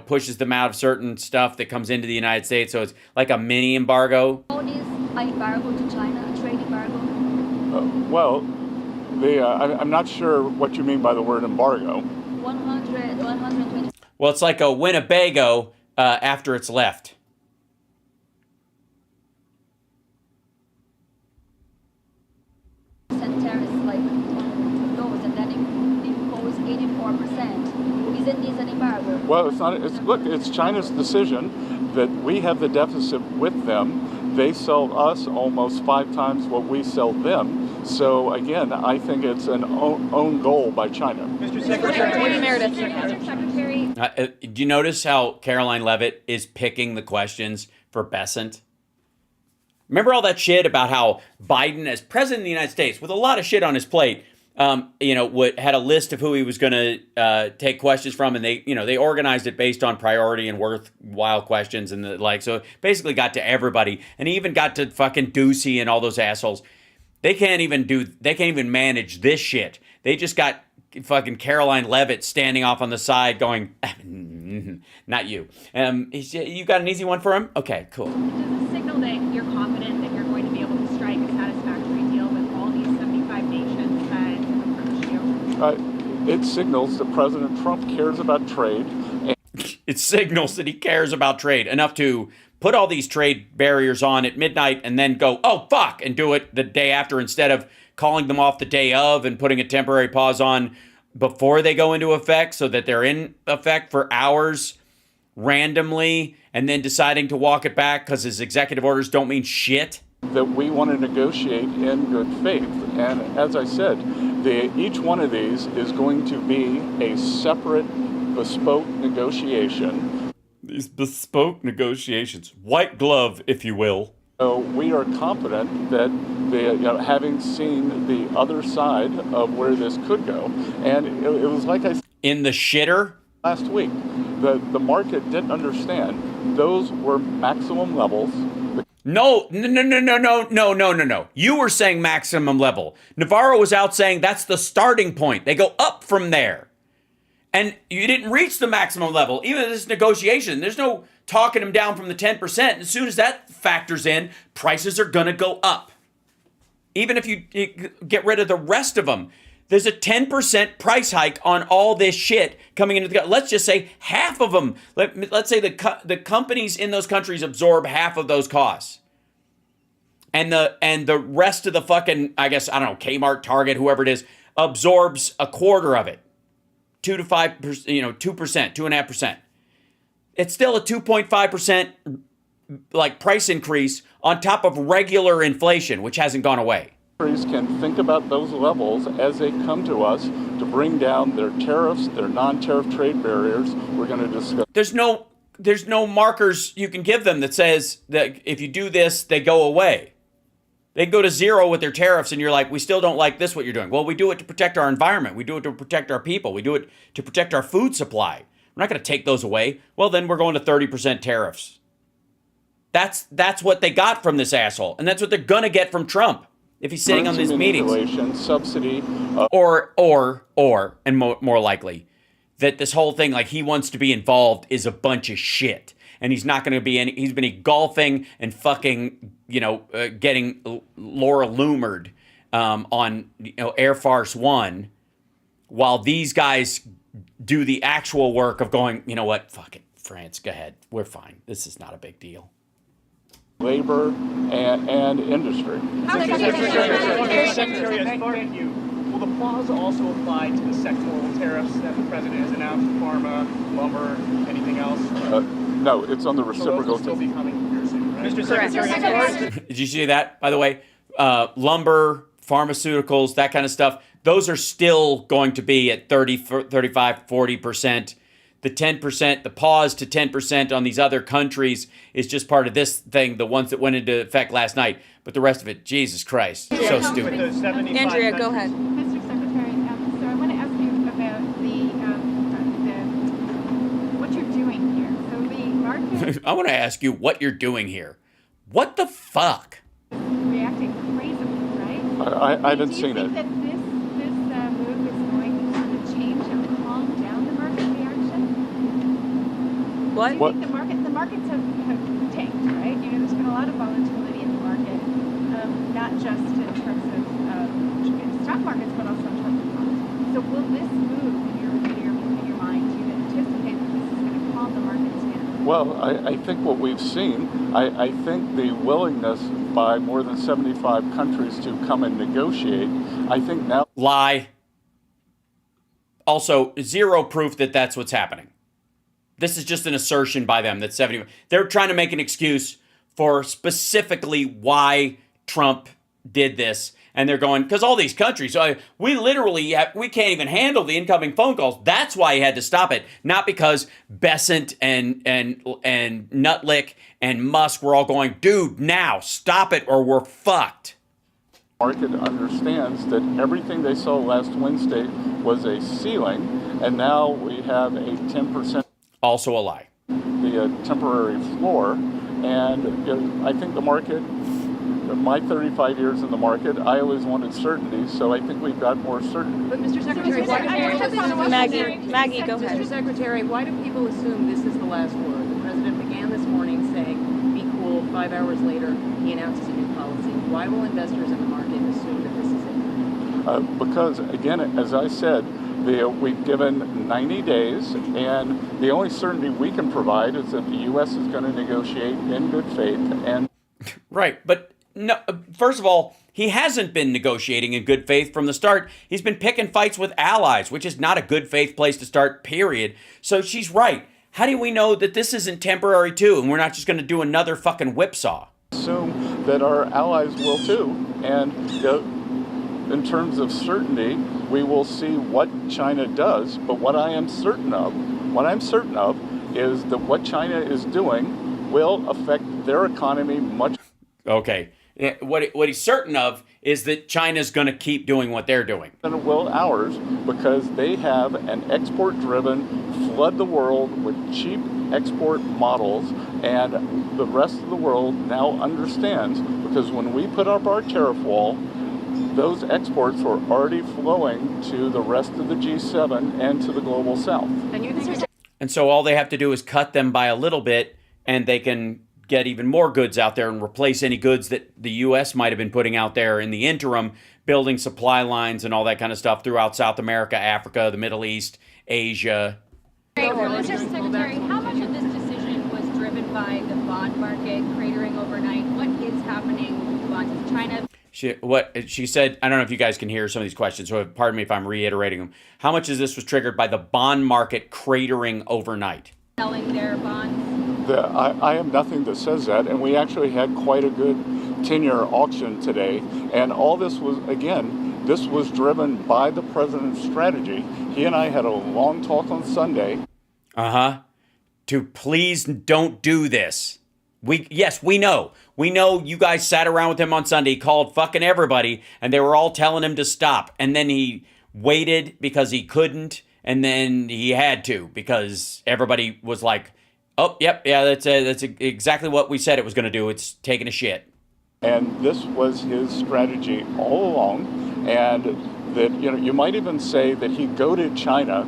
pushes them out of certain stuff that comes into the United States. So it's like a mini embargo. Call this an embargo to China, a trade embargo? I'm not sure what you mean by the word embargo. 120. Well, it's like a Winnebago after it's left. like those and then impose 84%. Isn't this an embargo? Well, it's not. It's China's decision that we have the deficit with them. They sell us almost 5 times what we sell them. So again, I think it's an own goal by China. Mr. Secretary. Do you notice how Caroline Leavitt is picking the questions for Bessent? Remember all that shit about how Biden, as president of the United States, with a lot of shit on his plate, had a list of who he was going to take questions from, and they organized it based on priority and worthwhile questions and the like. So basically got to everybody, and he even got to fucking Ducey and all those assholes. They can't even manage this shit. They just got fucking Caroline Leavitt standing off on the side going, not you. You got an easy one for him? Okay, cool. Does this signal that you're confident that you're going to be able to strike a satisfactory deal with all these 75 nations that approach you? It signals that President Trump cares about trade. It signals that he cares about trade enough to put all these trade barriers on at midnight and then go, oh, fuck, and do it the day after instead of calling them off the day of and putting a temporary pause on before they go into effect so that they're in effect for hours randomly and then deciding to walk it back because his executive orders don't mean shit. That we want to negotiate in good faith. And as I said, each one of these is going to be a separate, bespoke negotiation. These bespoke negotiations, white glove, if you will. So we are confident that having seen the other side of where this could go, and it was like I said in the shitter last week, the market didn't understand those were maximum levels. No. You were saying maximum level. Navarro was out saying that's the starting point. They go up from there. And you didn't reach the maximum level. Even in this negotiation, there's no talking them down from the 10%. As soon as that factors in, prices are going to go up. Even if you get rid of the rest of them, there's a 10% price hike on all this shit coming into the... Let's just say half of them. Let's say the companies in those countries absorb half of those costs. And the rest of the fucking, I guess, I don't know, Kmart, Target, whoever it is, absorbs a quarter of it. 2 to 5%, 2%, 2.5%. It's still a 2.5% like price increase on top of regular inflation, which hasn't gone away. Countries can think about those levels as they come to us to bring down their tariffs, their non-tariff trade barriers. We're going to discuss. There's no markers you can give them that says that if you do this, they go away. They go to zero with their tariffs, and you're like, we still don't like this, what you're doing. Well, we do it to protect our environment. We do it to protect our people. We do it to protect our food supply. We're not going to take those away. Well, then we're going to 30% tariffs. That's what they got from this asshole, and that's what they're going to get from Trump if he's sitting on these meetings. Subsidy. Or, and more likely, that this whole thing, like he wants to be involved, is a bunch of shit. And he's not going to be he's been golfing and fucking, getting Laura Loomered on, Air Force One, while these guys do the actual work of going, you know what, fuck it, France, go ahead. We're fine. This is not a big deal. Labor and industry. Secretary, thank you. Will the pause also apply to the sectoral tariffs that the president has announced, pharma, lumber, anything else? No, it's on the reciprocal. So those will still be coming here soon, right? Mr. Secretary. Did you see that, by the way? Lumber, pharmaceuticals, that kind of stuff, those are still going to be at 30, 35, 40%. The 10%, the pause to 10% on these other countries is just part of this thing, the ones that went into effect last night. But the rest of it, Jesus Christ, so stupid. Andrea, go ahead. Mr. Secretary, so I want to ask you about what you're doing here. So the market... I want to ask you what you're doing here. What the fuck? Reacting crazily, right? I haven't seen it. Do you think that this move is going to sort of change and calm down the market reaction? What? Do you think the markets have tanked, right? There's been a lot of volatility in the market, not just in terms of stock markets, but also in terms of bonds. So will this move in your mind, do you anticipate that this is going to calm the markets down? Well, I think what we've seen, I think the willingness by more than 75 countries to come and negotiate, I think now... Lie. Also, zero proof that that's what's happening. This is just an assertion by them that 70... They're trying to make an excuse for specifically why Trump did this. And they're going, because all these countries, we can't even handle the incoming phone calls. That's why he had to stop it. Not because Bessent and Nutlick and Musk were all going, dude, now stop it or we're fucked. The market understands that everything they saw last Wednesday was a ceiling, and now we have a 10%. Also a lie. The temporary floor, and I think the market... My 35 years in the market, I always wanted certainty, so I think we've got more certainty. But Mr. Secretary, Maggie, go ahead. Mr. Secretary, why do people assume this is the last word? The president began this morning saying, be cool. 5 hours later, he announces a new policy. Why will investors in the market assume that this is it? Because, again, as I said, we've given 90 days, and the only certainty we can provide is that the U.S. is going to negotiate in good faith. And right, but... No, first of all, he hasn't been negotiating in good faith from the start. He's been picking fights with allies, which is not a good faith place to start, period. So she's right. How do we know that this isn't temporary too, and we're not just going to do another fucking whipsaw? Assume that our allies will too. And in terms of certainty, we will see what China does. But what I'm certain of is that what China is doing will affect their economy much. Okay. What he's certain of is that China's going to keep doing what they're doing. And it will ours, because they have an export-driven, flood the world with cheap export models, and the rest of the world now understands, because when we put up our tariff wall, those exports were already flowing to the rest of the G7 and to the global south. And so all they have to do is cut them by a little bit, and they can get even more goods out there and replace any goods that the U.S. might have been putting out there in the interim, building supply lines and all that kind of stuff throughout South America, Africa, the Middle East, Asia. Mr. Secretary, how much of this decision was driven by the bond market cratering overnight? What is happening with bonds? Is China... She said, I don't know if you guys can hear some of these questions, so pardon me if I'm reiterating them. How much of this was triggered by the bond market cratering overnight? Selling their bonds? I have nothing that says that, and we actually had quite a good 10-year auction today, and all this was, again, this was driven by the president's strategy. He and I had a long talk on Sunday. To please don't do this. Yes, we know. We know you guys sat around with him on Sunday, called fucking everybody, and they were all telling him to stop. And then he waited because he couldn't, and then he had to because everybody was like, oh, yep, yeah, that's exactly what we said it was going to do. It's taking a shit. And this was his strategy all along. And that, you might even say that he goaded China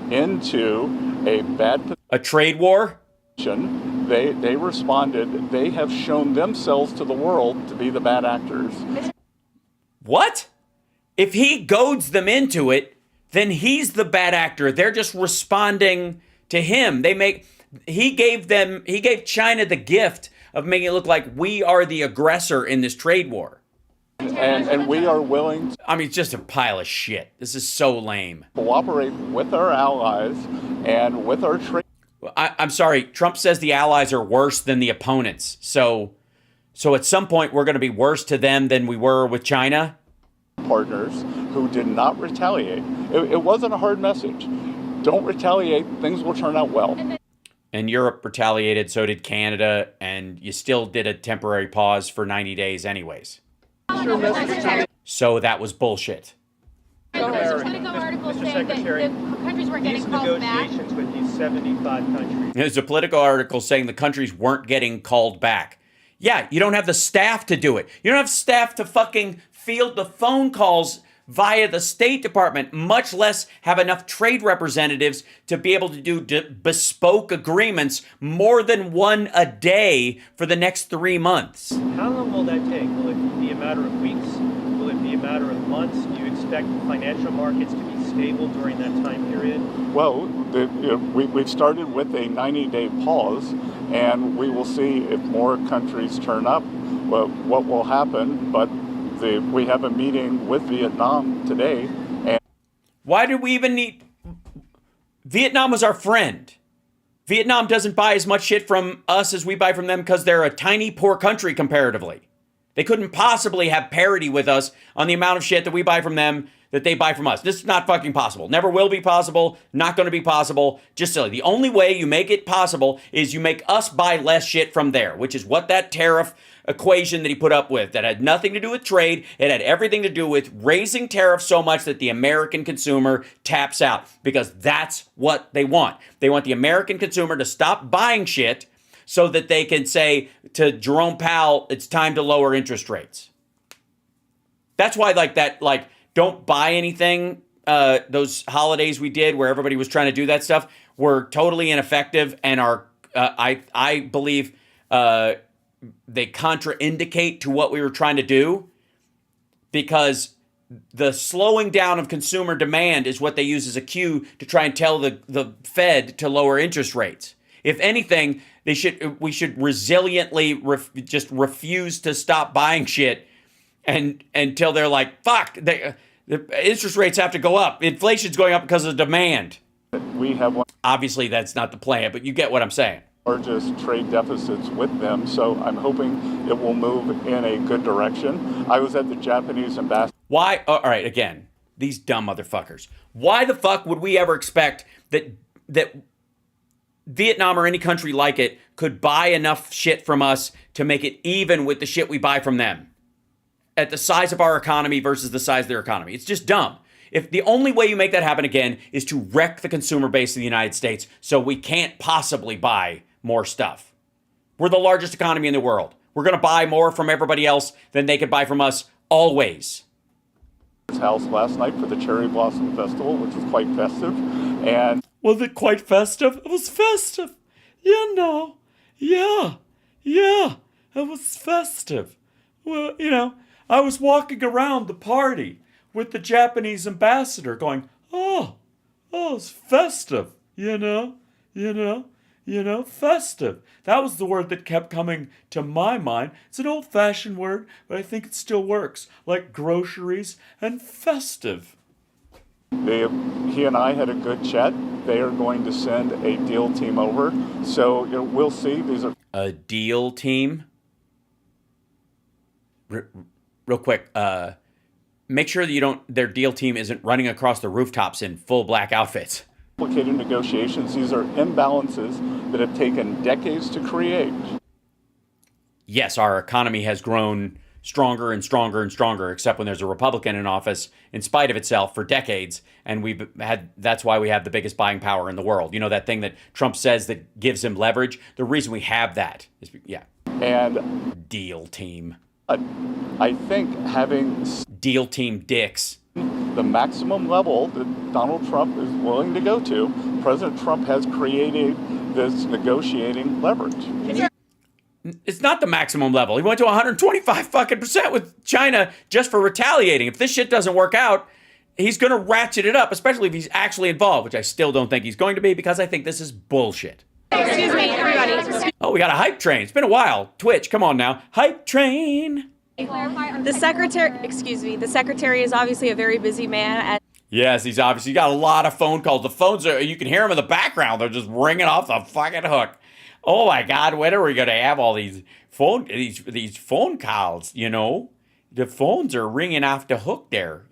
into a bad... A trade war? They responded. They have shown themselves to the world to be the bad actors. What? If he goads them into it, then he's the bad actor. They're just responding to him. He gave China the gift of making it look like we are the aggressor in this trade war. And we are willing to... I mean, it's just a pile of shit. This is so lame. Cooperate with our allies and with our trade... I'm sorry, Trump says the allies are worse than the opponents. So at some point, we're going to be worse to them than we were with China? Partners who did not retaliate. It wasn't a hard message. Don't retaliate. Things will turn out well. And Europe retaliated, so did Canada, and you still did a temporary pause for 90 days anyways. So that was bullshit. There's a political article saying that the countries weren't getting called back. With these 75 countries. There's a political article saying the countries weren't getting called back. Yeah, you don't have the staff to do it. You don't have staff to fucking field the phone calls via the State Department, much less have enough trade representatives to be able to do bespoke agreements, more than one a day for the next 3 months. How long will that take? Will it be a matter of weeks? Will it be a matter of months? Do you expect financial markets to be stable during that time period? Well, we've started with a 90-day pause, and we will see if more countries turn up, what will happen. But we have a meeting with Vietnam today. And why did we even need... Vietnam was our friend. Vietnam doesn't buy as much shit from us as we buy from them because they're a tiny, poor country comparatively. They couldn't possibly have parity with us on the amount of shit that we buy from them that they buy from us. This is not fucking possible. Never will be possible. Not going to be possible. Just silly. The only way you make it possible is you make us buy less shit from there, which is what that tariff equation that he put up with, that had nothing to do with trade. It had everything to do with raising tariffs so much that the American consumer taps out, because that's what they want. They want the American consumer to stop buying shit so that they can say to Jerome Powell, it's time to lower interest rates. That's why don't buy anything, those holidays we did where everybody was trying to do that stuff were totally ineffective and are, I believe, they contraindicate to what we were trying to do, because the slowing down of consumer demand is what they use as a cue to try and tell the Fed to lower interest rates. If anything, we should resiliently just refuse to stop buying shit until they're like, fuck, the interest rates have to go up. Inflation's going up because of demand. We have one. Obviously, that's not the plan, but you get what I'm saying. Largest trade deficits with them, so I'm hoping it will move in a good direction. I was at the Japanese embassy. Why? All right, again, these dumb motherfuckers. Why the fuck would we ever expect that Vietnam or any country like it could buy enough shit from us to make it even with the shit we buy from them at the size of our economy versus the size of their economy? It's just dumb. If the only way you make that happen again is to wreck the consumer base of the United States so we can't possibly buy more stuff. We're the largest economy in the world. We're going to buy more from everybody else than they could buy from us always. House last night for the Cherry Blossom Festival, which was quite festive. And was it quite festive? It was festive. You know. Yeah. It was festive. Well, I was walking around the party with the Japanese ambassador going, oh, it's festive, festive. That was the word that kept coming to my mind. It's an old-fashioned word, but I think it still works, like groceries and festive. He and I had a good chat. They are going to send a deal team over, so we'll see. These are a deal team? Real quick, make sure that their deal team isn't running across the rooftops in full black outfits. Complicated negotiations. These are imbalances that have taken decades to create. Yes, our economy has grown stronger and stronger and stronger, except when there's a Republican in office, in spite of itself, for decades. And that's why we have the biggest buying power in the world. You know that thing that Trump says that gives him leverage? The reason we have that is, And deal team. I think having deal team dicks, the maximum level that Donald Trump is willing to go to, President Trump has created this negotiating leverage. It's not the maximum level. He went to 125% with China just for retaliating. If this shit doesn't work out, he's going to ratchet it up, especially if he's actually involved, which I still don't think he's going to be, because I think this is bullshit. Excuse me, everybody. Oh, we got a hype train. It's been a while. Twitch, come on now. Hype train. The secretary is obviously a very busy man. Yes, he's obviously got a lot of phone calls. The phones are, you can hear them in the background. They're just ringing off the fucking hook. Oh my God, when are we going to have all these phone calls, The phones are ringing off the hook there,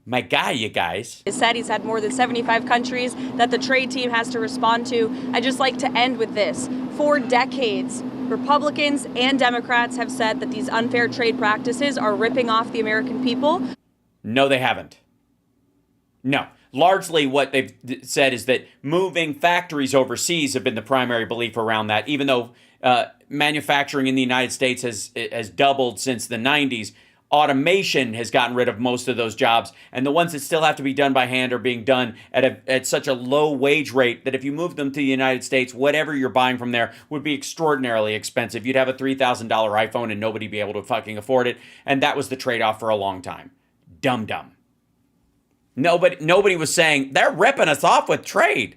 My guy, you guys. He said he's had more than 75 countries that the trade team has to respond to. I'd just like to end with this. For decades, Republicans and Democrats have said that these unfair trade practices are ripping off the American people. No, they haven't. No. Largely what they've said is that moving factories overseas have been the primary belief around that, even though manufacturing in the United States has doubled since the 90s. Automation has gotten rid of most of those jobs, and the ones that still have to be done by hand are being done at such a low wage rate that if you move them to the United States, whatever you're buying from there would be extraordinarily expensive. You'd have a $3,000 iPhone and nobody be able to fucking afford it, and that was the trade-off for a long time. Dumb. Nobody was saying they're ripping us off with trade.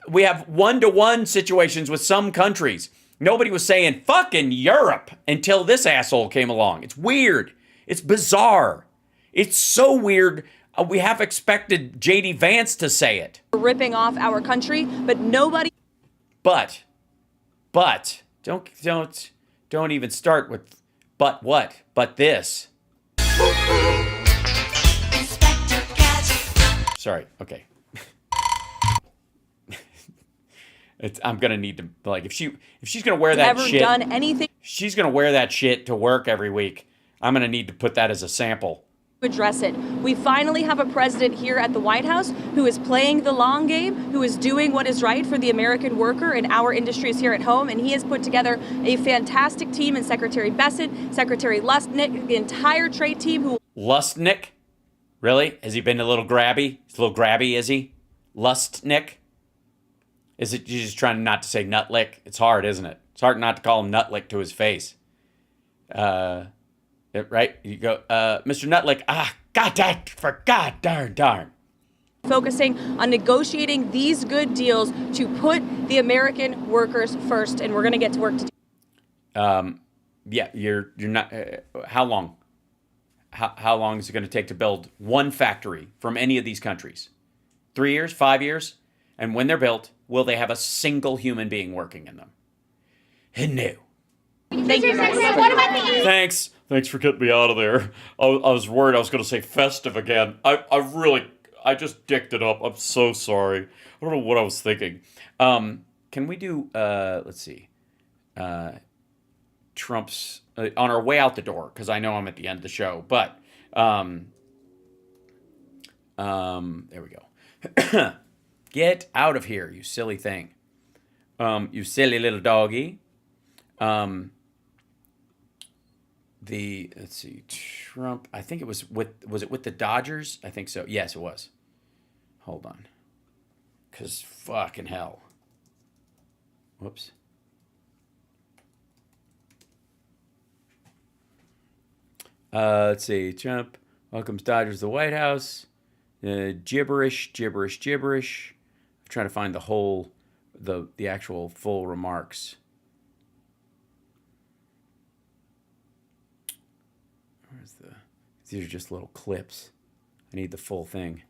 We have one-to-one situations with some countries. Nobody was saying fucking Europe until this asshole came along. It's weird. It's bizarre. It's so weird. We have expected J.D. Vance to say it. Ripping off our country, but nobody. But don't even start with but what? But this. Sorry. Okay. I'm gonna need to, like, if she's gonna wear that shit. Ever done anything? She's gonna wear that shit to work every week. I'm gonna need to put that as a sample. Address it. We finally have a president here at the White House who is playing the long game, who is doing what is right for the American worker and our industries here at home, and he has put together a fantastic team in Secretary Bessent, Secretary Lustnick, the entire trade team who... Lustnick? Really? Has he been a little grabby? He's a little grabby, is he? Lustnick? Is it you just trying not to say Nutlick? It's hard, isn't it? It's hard not to call him Nutlick to his face. Right? You go, Mr. Nutlick, darn. Focusing on negotiating these good deals to put the American workers first, and we're going to get to work to do. Yeah, you're not. How long? How long is it going to take to build one factory from any of these countries? 3 years? 5 years? And when they're built, will they have a single human being working in them? No. Thank you. What about the Thanks for getting me out of there. I was worried I was going to say festive again. I just dicked it up. I'm so sorry. I don't know what I was thinking. Can we do, let's see, Trump's, on our way out the door, because I know I'm at the end of the show, but, there we go. Get out of here, you silly thing. You silly little doggy. Let's see, Trump, I think it was it with the Dodgers? I think so. Yes, it was. Hold on. Because fucking hell. Whoops. Let's see, Trump welcomes Dodgers to the White House. Gibberish. I'm trying to find the actual full remarks. These are just little clips. I need the full thing.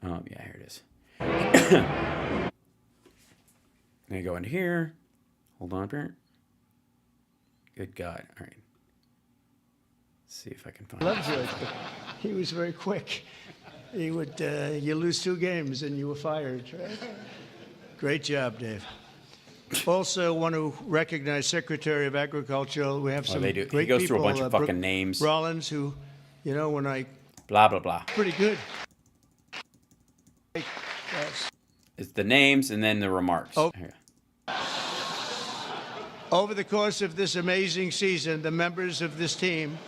Yeah, here it is. Then you go into here. Hold on, parent. Good God. All right. Let's see if I can find it. He was very quick. He would, you lose 2 games and you were fired, right? Great job, Dave. Also want to recognize Secretary of Agriculture. We have some great people. He goes through a bunch of fucking names. Rollins, who, when I... Blah, blah, blah. Pretty good. It's the names and then the remarks. Here. Over the course of this amazing season, the members of this team...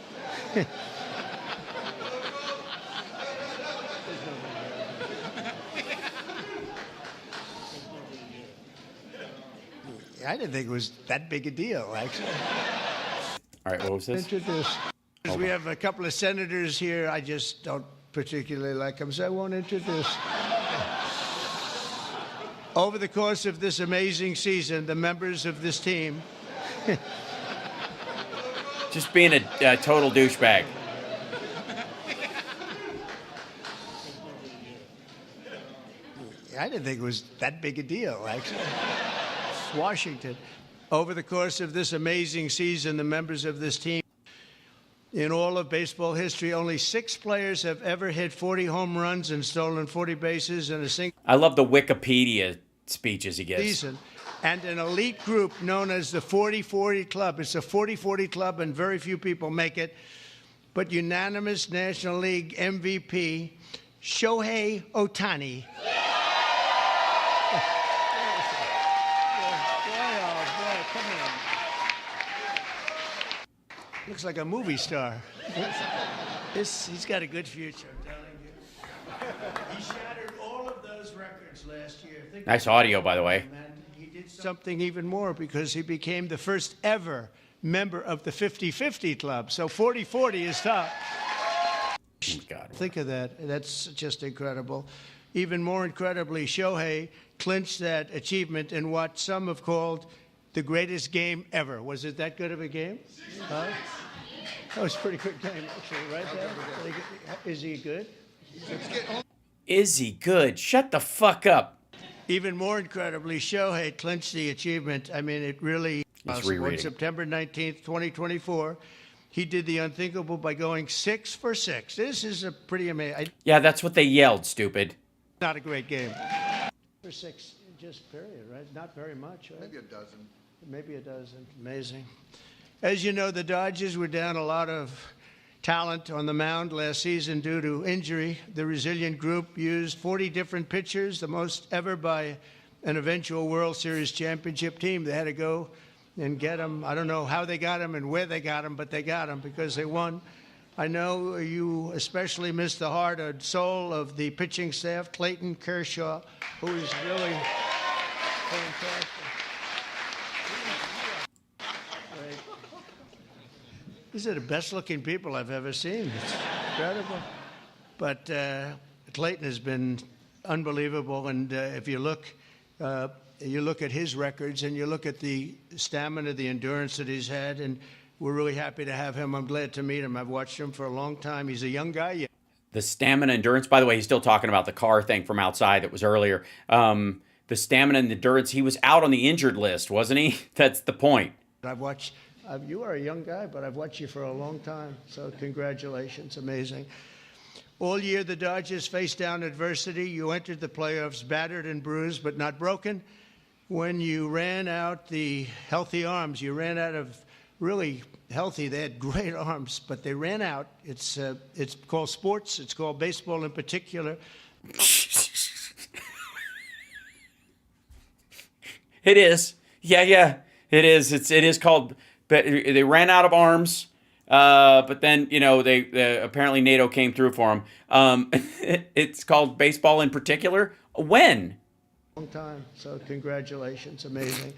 I didn't think it was that big a deal, actually. All right, what was this? We have a couple of senators here. I just don't particularly like them, so I won't introduce. Over the course of this amazing season, the members of this team... Just being a total douchebag. I didn't think it was that big a deal, actually. Washington. Over the course of this amazing season, the members of this team, in all of baseball history, only 6 players have ever hit 40 home runs and stolen 40 bases in a single I love the Wikipedia speeches he gives. season. And an elite group known as the 40-40 Club. It's a 40-40 club, and very few people make it. But unanimous National League MVP, Shohei Ohtani. Looks like a movie star. He's got a good future, I'm telling you. He shattered all of those records last year. Nice audio, by the way. He did something even more because he became the first ever member of the 50-50 club. So 40-40 is top. Oh, God. Think of that. That's just incredible. Even more incredibly, Shohei clinched that achievement in what some have called the greatest game ever. Was it that good of a game? Huh? That was a pretty good game, actually, right there. Is he good? Is he good? Shut the fuck up. Even more incredibly, Shohei clinched the achievement. I mean, it really It's on rereading. September 19th, 2024. He did the unthinkable by going 6 for 6. This is a pretty amazing. Yeah, that's what they yelled, stupid. Not a great game. For 6, just period, right? Not very much, right? Maybe a dozen. Maybe a dozen. Amazing. As you know, the Dodgers were down a lot of talent on the mound last season due to injury. The resilient group used 40 different pitchers, the most ever by an eventual World Series championship team. They had to go and get them. I don't know how they got them and where they got them, but they got them because they won. I know you especially miss the heart and soul of the pitching staff, Clayton Kershaw, who is really fantastic. Right. These are the best-looking people I've ever seen. It's incredible. But Clayton has been unbelievable, and if you look at his records and you look at the stamina, the endurance that he's had, and we're really happy to have him. I'm glad to meet him. I've watched him for a long time. He's a young guy. The stamina endurance, by the way, he's still talking about the car thing from outside that was earlier. The stamina and endurance, he was out on the injured list, wasn't he? That's the point. I've watched, you are a young guy, but I've watched you for a long time. So congratulations, amazing. All year, the Dodgers faced down adversity. You entered the playoffs battered and bruised, but not broken. When you ran out the healthy arms, you ran out of really healthy. They had great arms, but they ran out. It's called sports. It's called baseball in particular. It is. Yeah. It is. It is called. But they ran out of arms. But then they apparently NATO came through for them. It's called baseball in particular. When? Long time. So congratulations, amazing.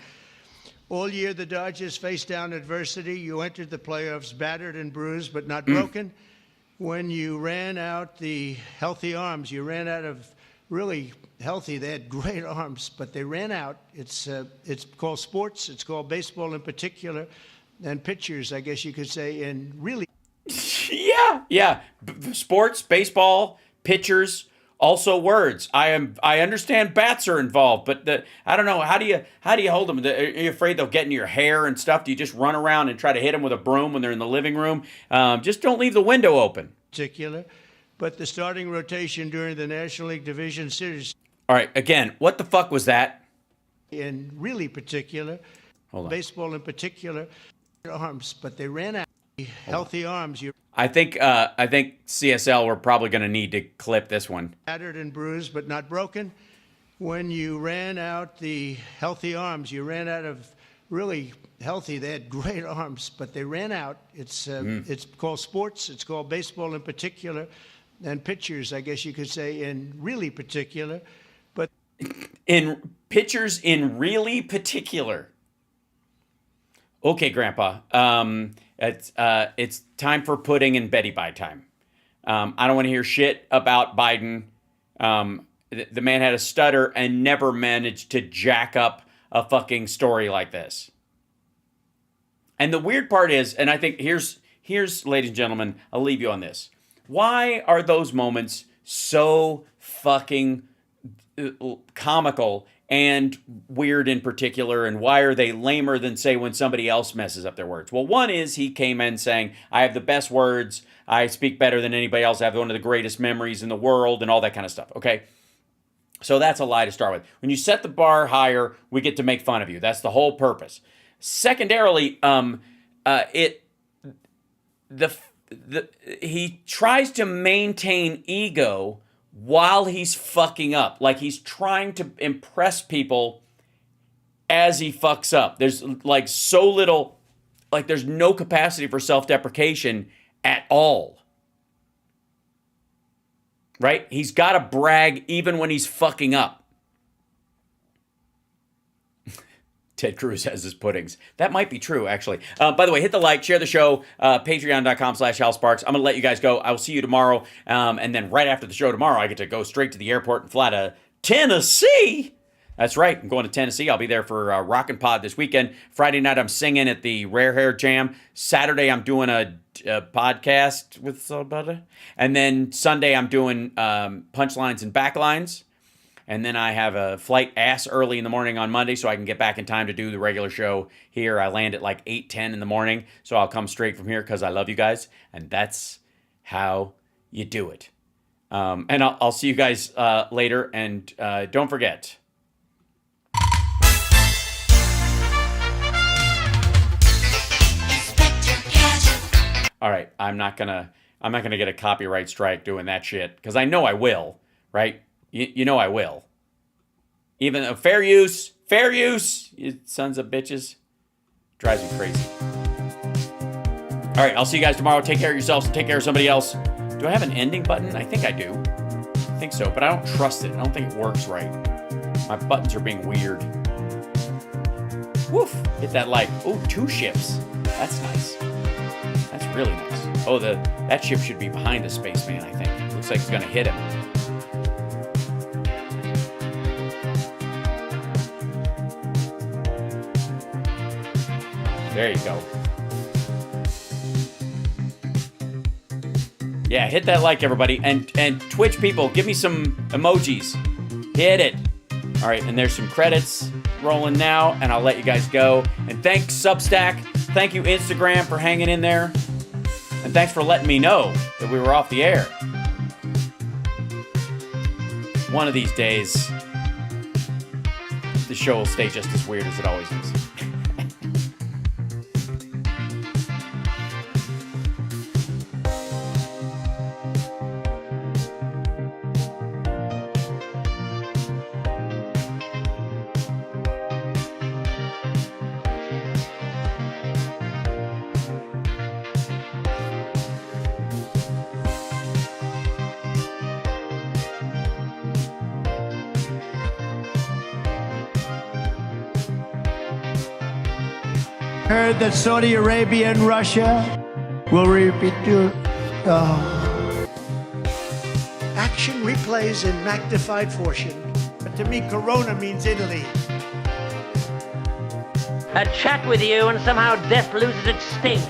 All year, the Dodgers faced down adversity. You entered the playoffs battered and bruised, but not broken. When you ran out the healthy arms, you ran out of really healthy. They had great arms, but they ran out. It's called sports. It's called baseball in particular, and pitchers, I guess you could say, and really. Yeah. Sports, baseball, pitchers. Also words. I understand bats are involved, but I don't know. How do you hold them? Are you afraid they'll get in your hair and stuff? Do you just run around and try to hit them with a broom when they're in the living room? Just don't leave the window open. Particular, but the starting rotation during the National League Division Series. All right, again, what the fuck was that? In really particular, hold on. Baseball in particular, arms, but they ran out healthy arms. I think CSL we're probably going to need to clip this one. Battered and bruised, but not broken. When you ran out the healthy arms, you ran out of really healthy. They had great arms, but they ran out. It's called sports. It's called baseball in particular, and pitchers, I guess you could say, in really particular. But in pitchers in really particular. Okay, Grandpa. It's time for pudding and Betty Bye time. I don't want to hear shit about Biden. The man had a stutter and never managed to jack up a fucking story like this. And the weird part is, and I think here's, ladies and gentlemen, I'll leave you on this. Why are those moments so fucking comical and weird in particular, and why are they lamer than, say, when somebody else messes up their words? Well, one is he came in saying, I have the best words, I speak better than anybody else, I have one of the greatest memories in the world, and all that kind of stuff, okay? So that's a lie to start with. When you set the bar higher, we get to make fun of you. That's the whole purpose. Secondarily, he tries to maintain ego while he's fucking up. Like he's trying to impress people as he fucks up. There's like so little, like there's no capacity for self-deprecation at all. Right? He's got to brag even when he's fucking up. Ted Cruz has his puddings. That might be true, actually. By the way, hit the like, share the show, patreon.com/HalSparks. I'm going to let you guys go. I will see you tomorrow. And then right after the show tomorrow, I get to go straight to the airport and fly to Tennessee. That's right. I'm going to Tennessee. I'll be there for Rockin' Pod this weekend. Friday night, I'm singing at the Rare Hair Jam. Saturday, I'm doing a podcast with somebody. And then Sunday, I'm doing punchlines and backlines. And then I have a flight ass early in the morning on Monday so I can get back in time to do the regular show here. I land at like 8:10 in the morning. So I'll come straight from here because I love you guys. And that's how you do it. And I'll see you guys later. And don't forget. All right, I'm not gonna get a copyright strike doing that shit because I know I will, right? You know I will. Even fair use, you sons of bitches, drives me crazy. All right, I'll see you guys tomorrow. Take care of yourselves. Take care of somebody else. Do I have an ending button? I think I do. I think so, but I don't trust it. I don't think it works right. My buttons are being weird. Woof! Hit that like. Oh, 2 ships. That's nice. That's really nice. Oh, that ship should be behind the spaceman, I think. Looks like it's going to hit him. There you go. Yeah, hit that like, everybody. And Twitch people, give me some emojis. Hit it. All right, and there's some credits rolling now, and I'll let you guys go. And thanks, Substack. Thank you, Instagram, for hanging in there. And thanks for letting me know that we were off the air. One of these days, the show will stay just as weird as it always is. Heard that Saudi Arabia and Russia will repeat action replays in magnified fortune. But to me, Corona means Italy. A chat with you and somehow death loses its sting.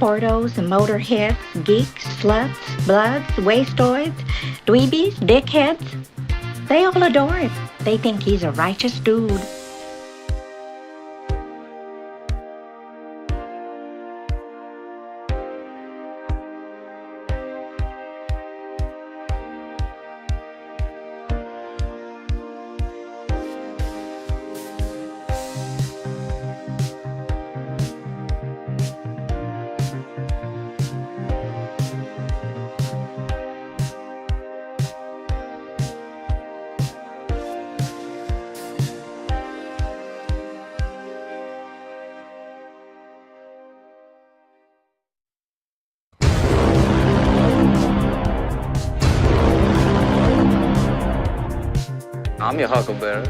Sportos, motorheads, geeks, sluts, bloods, wastoids, dweebies, dickheads. They all adore him. They think he's a righteous dude. I'm your huckleberry.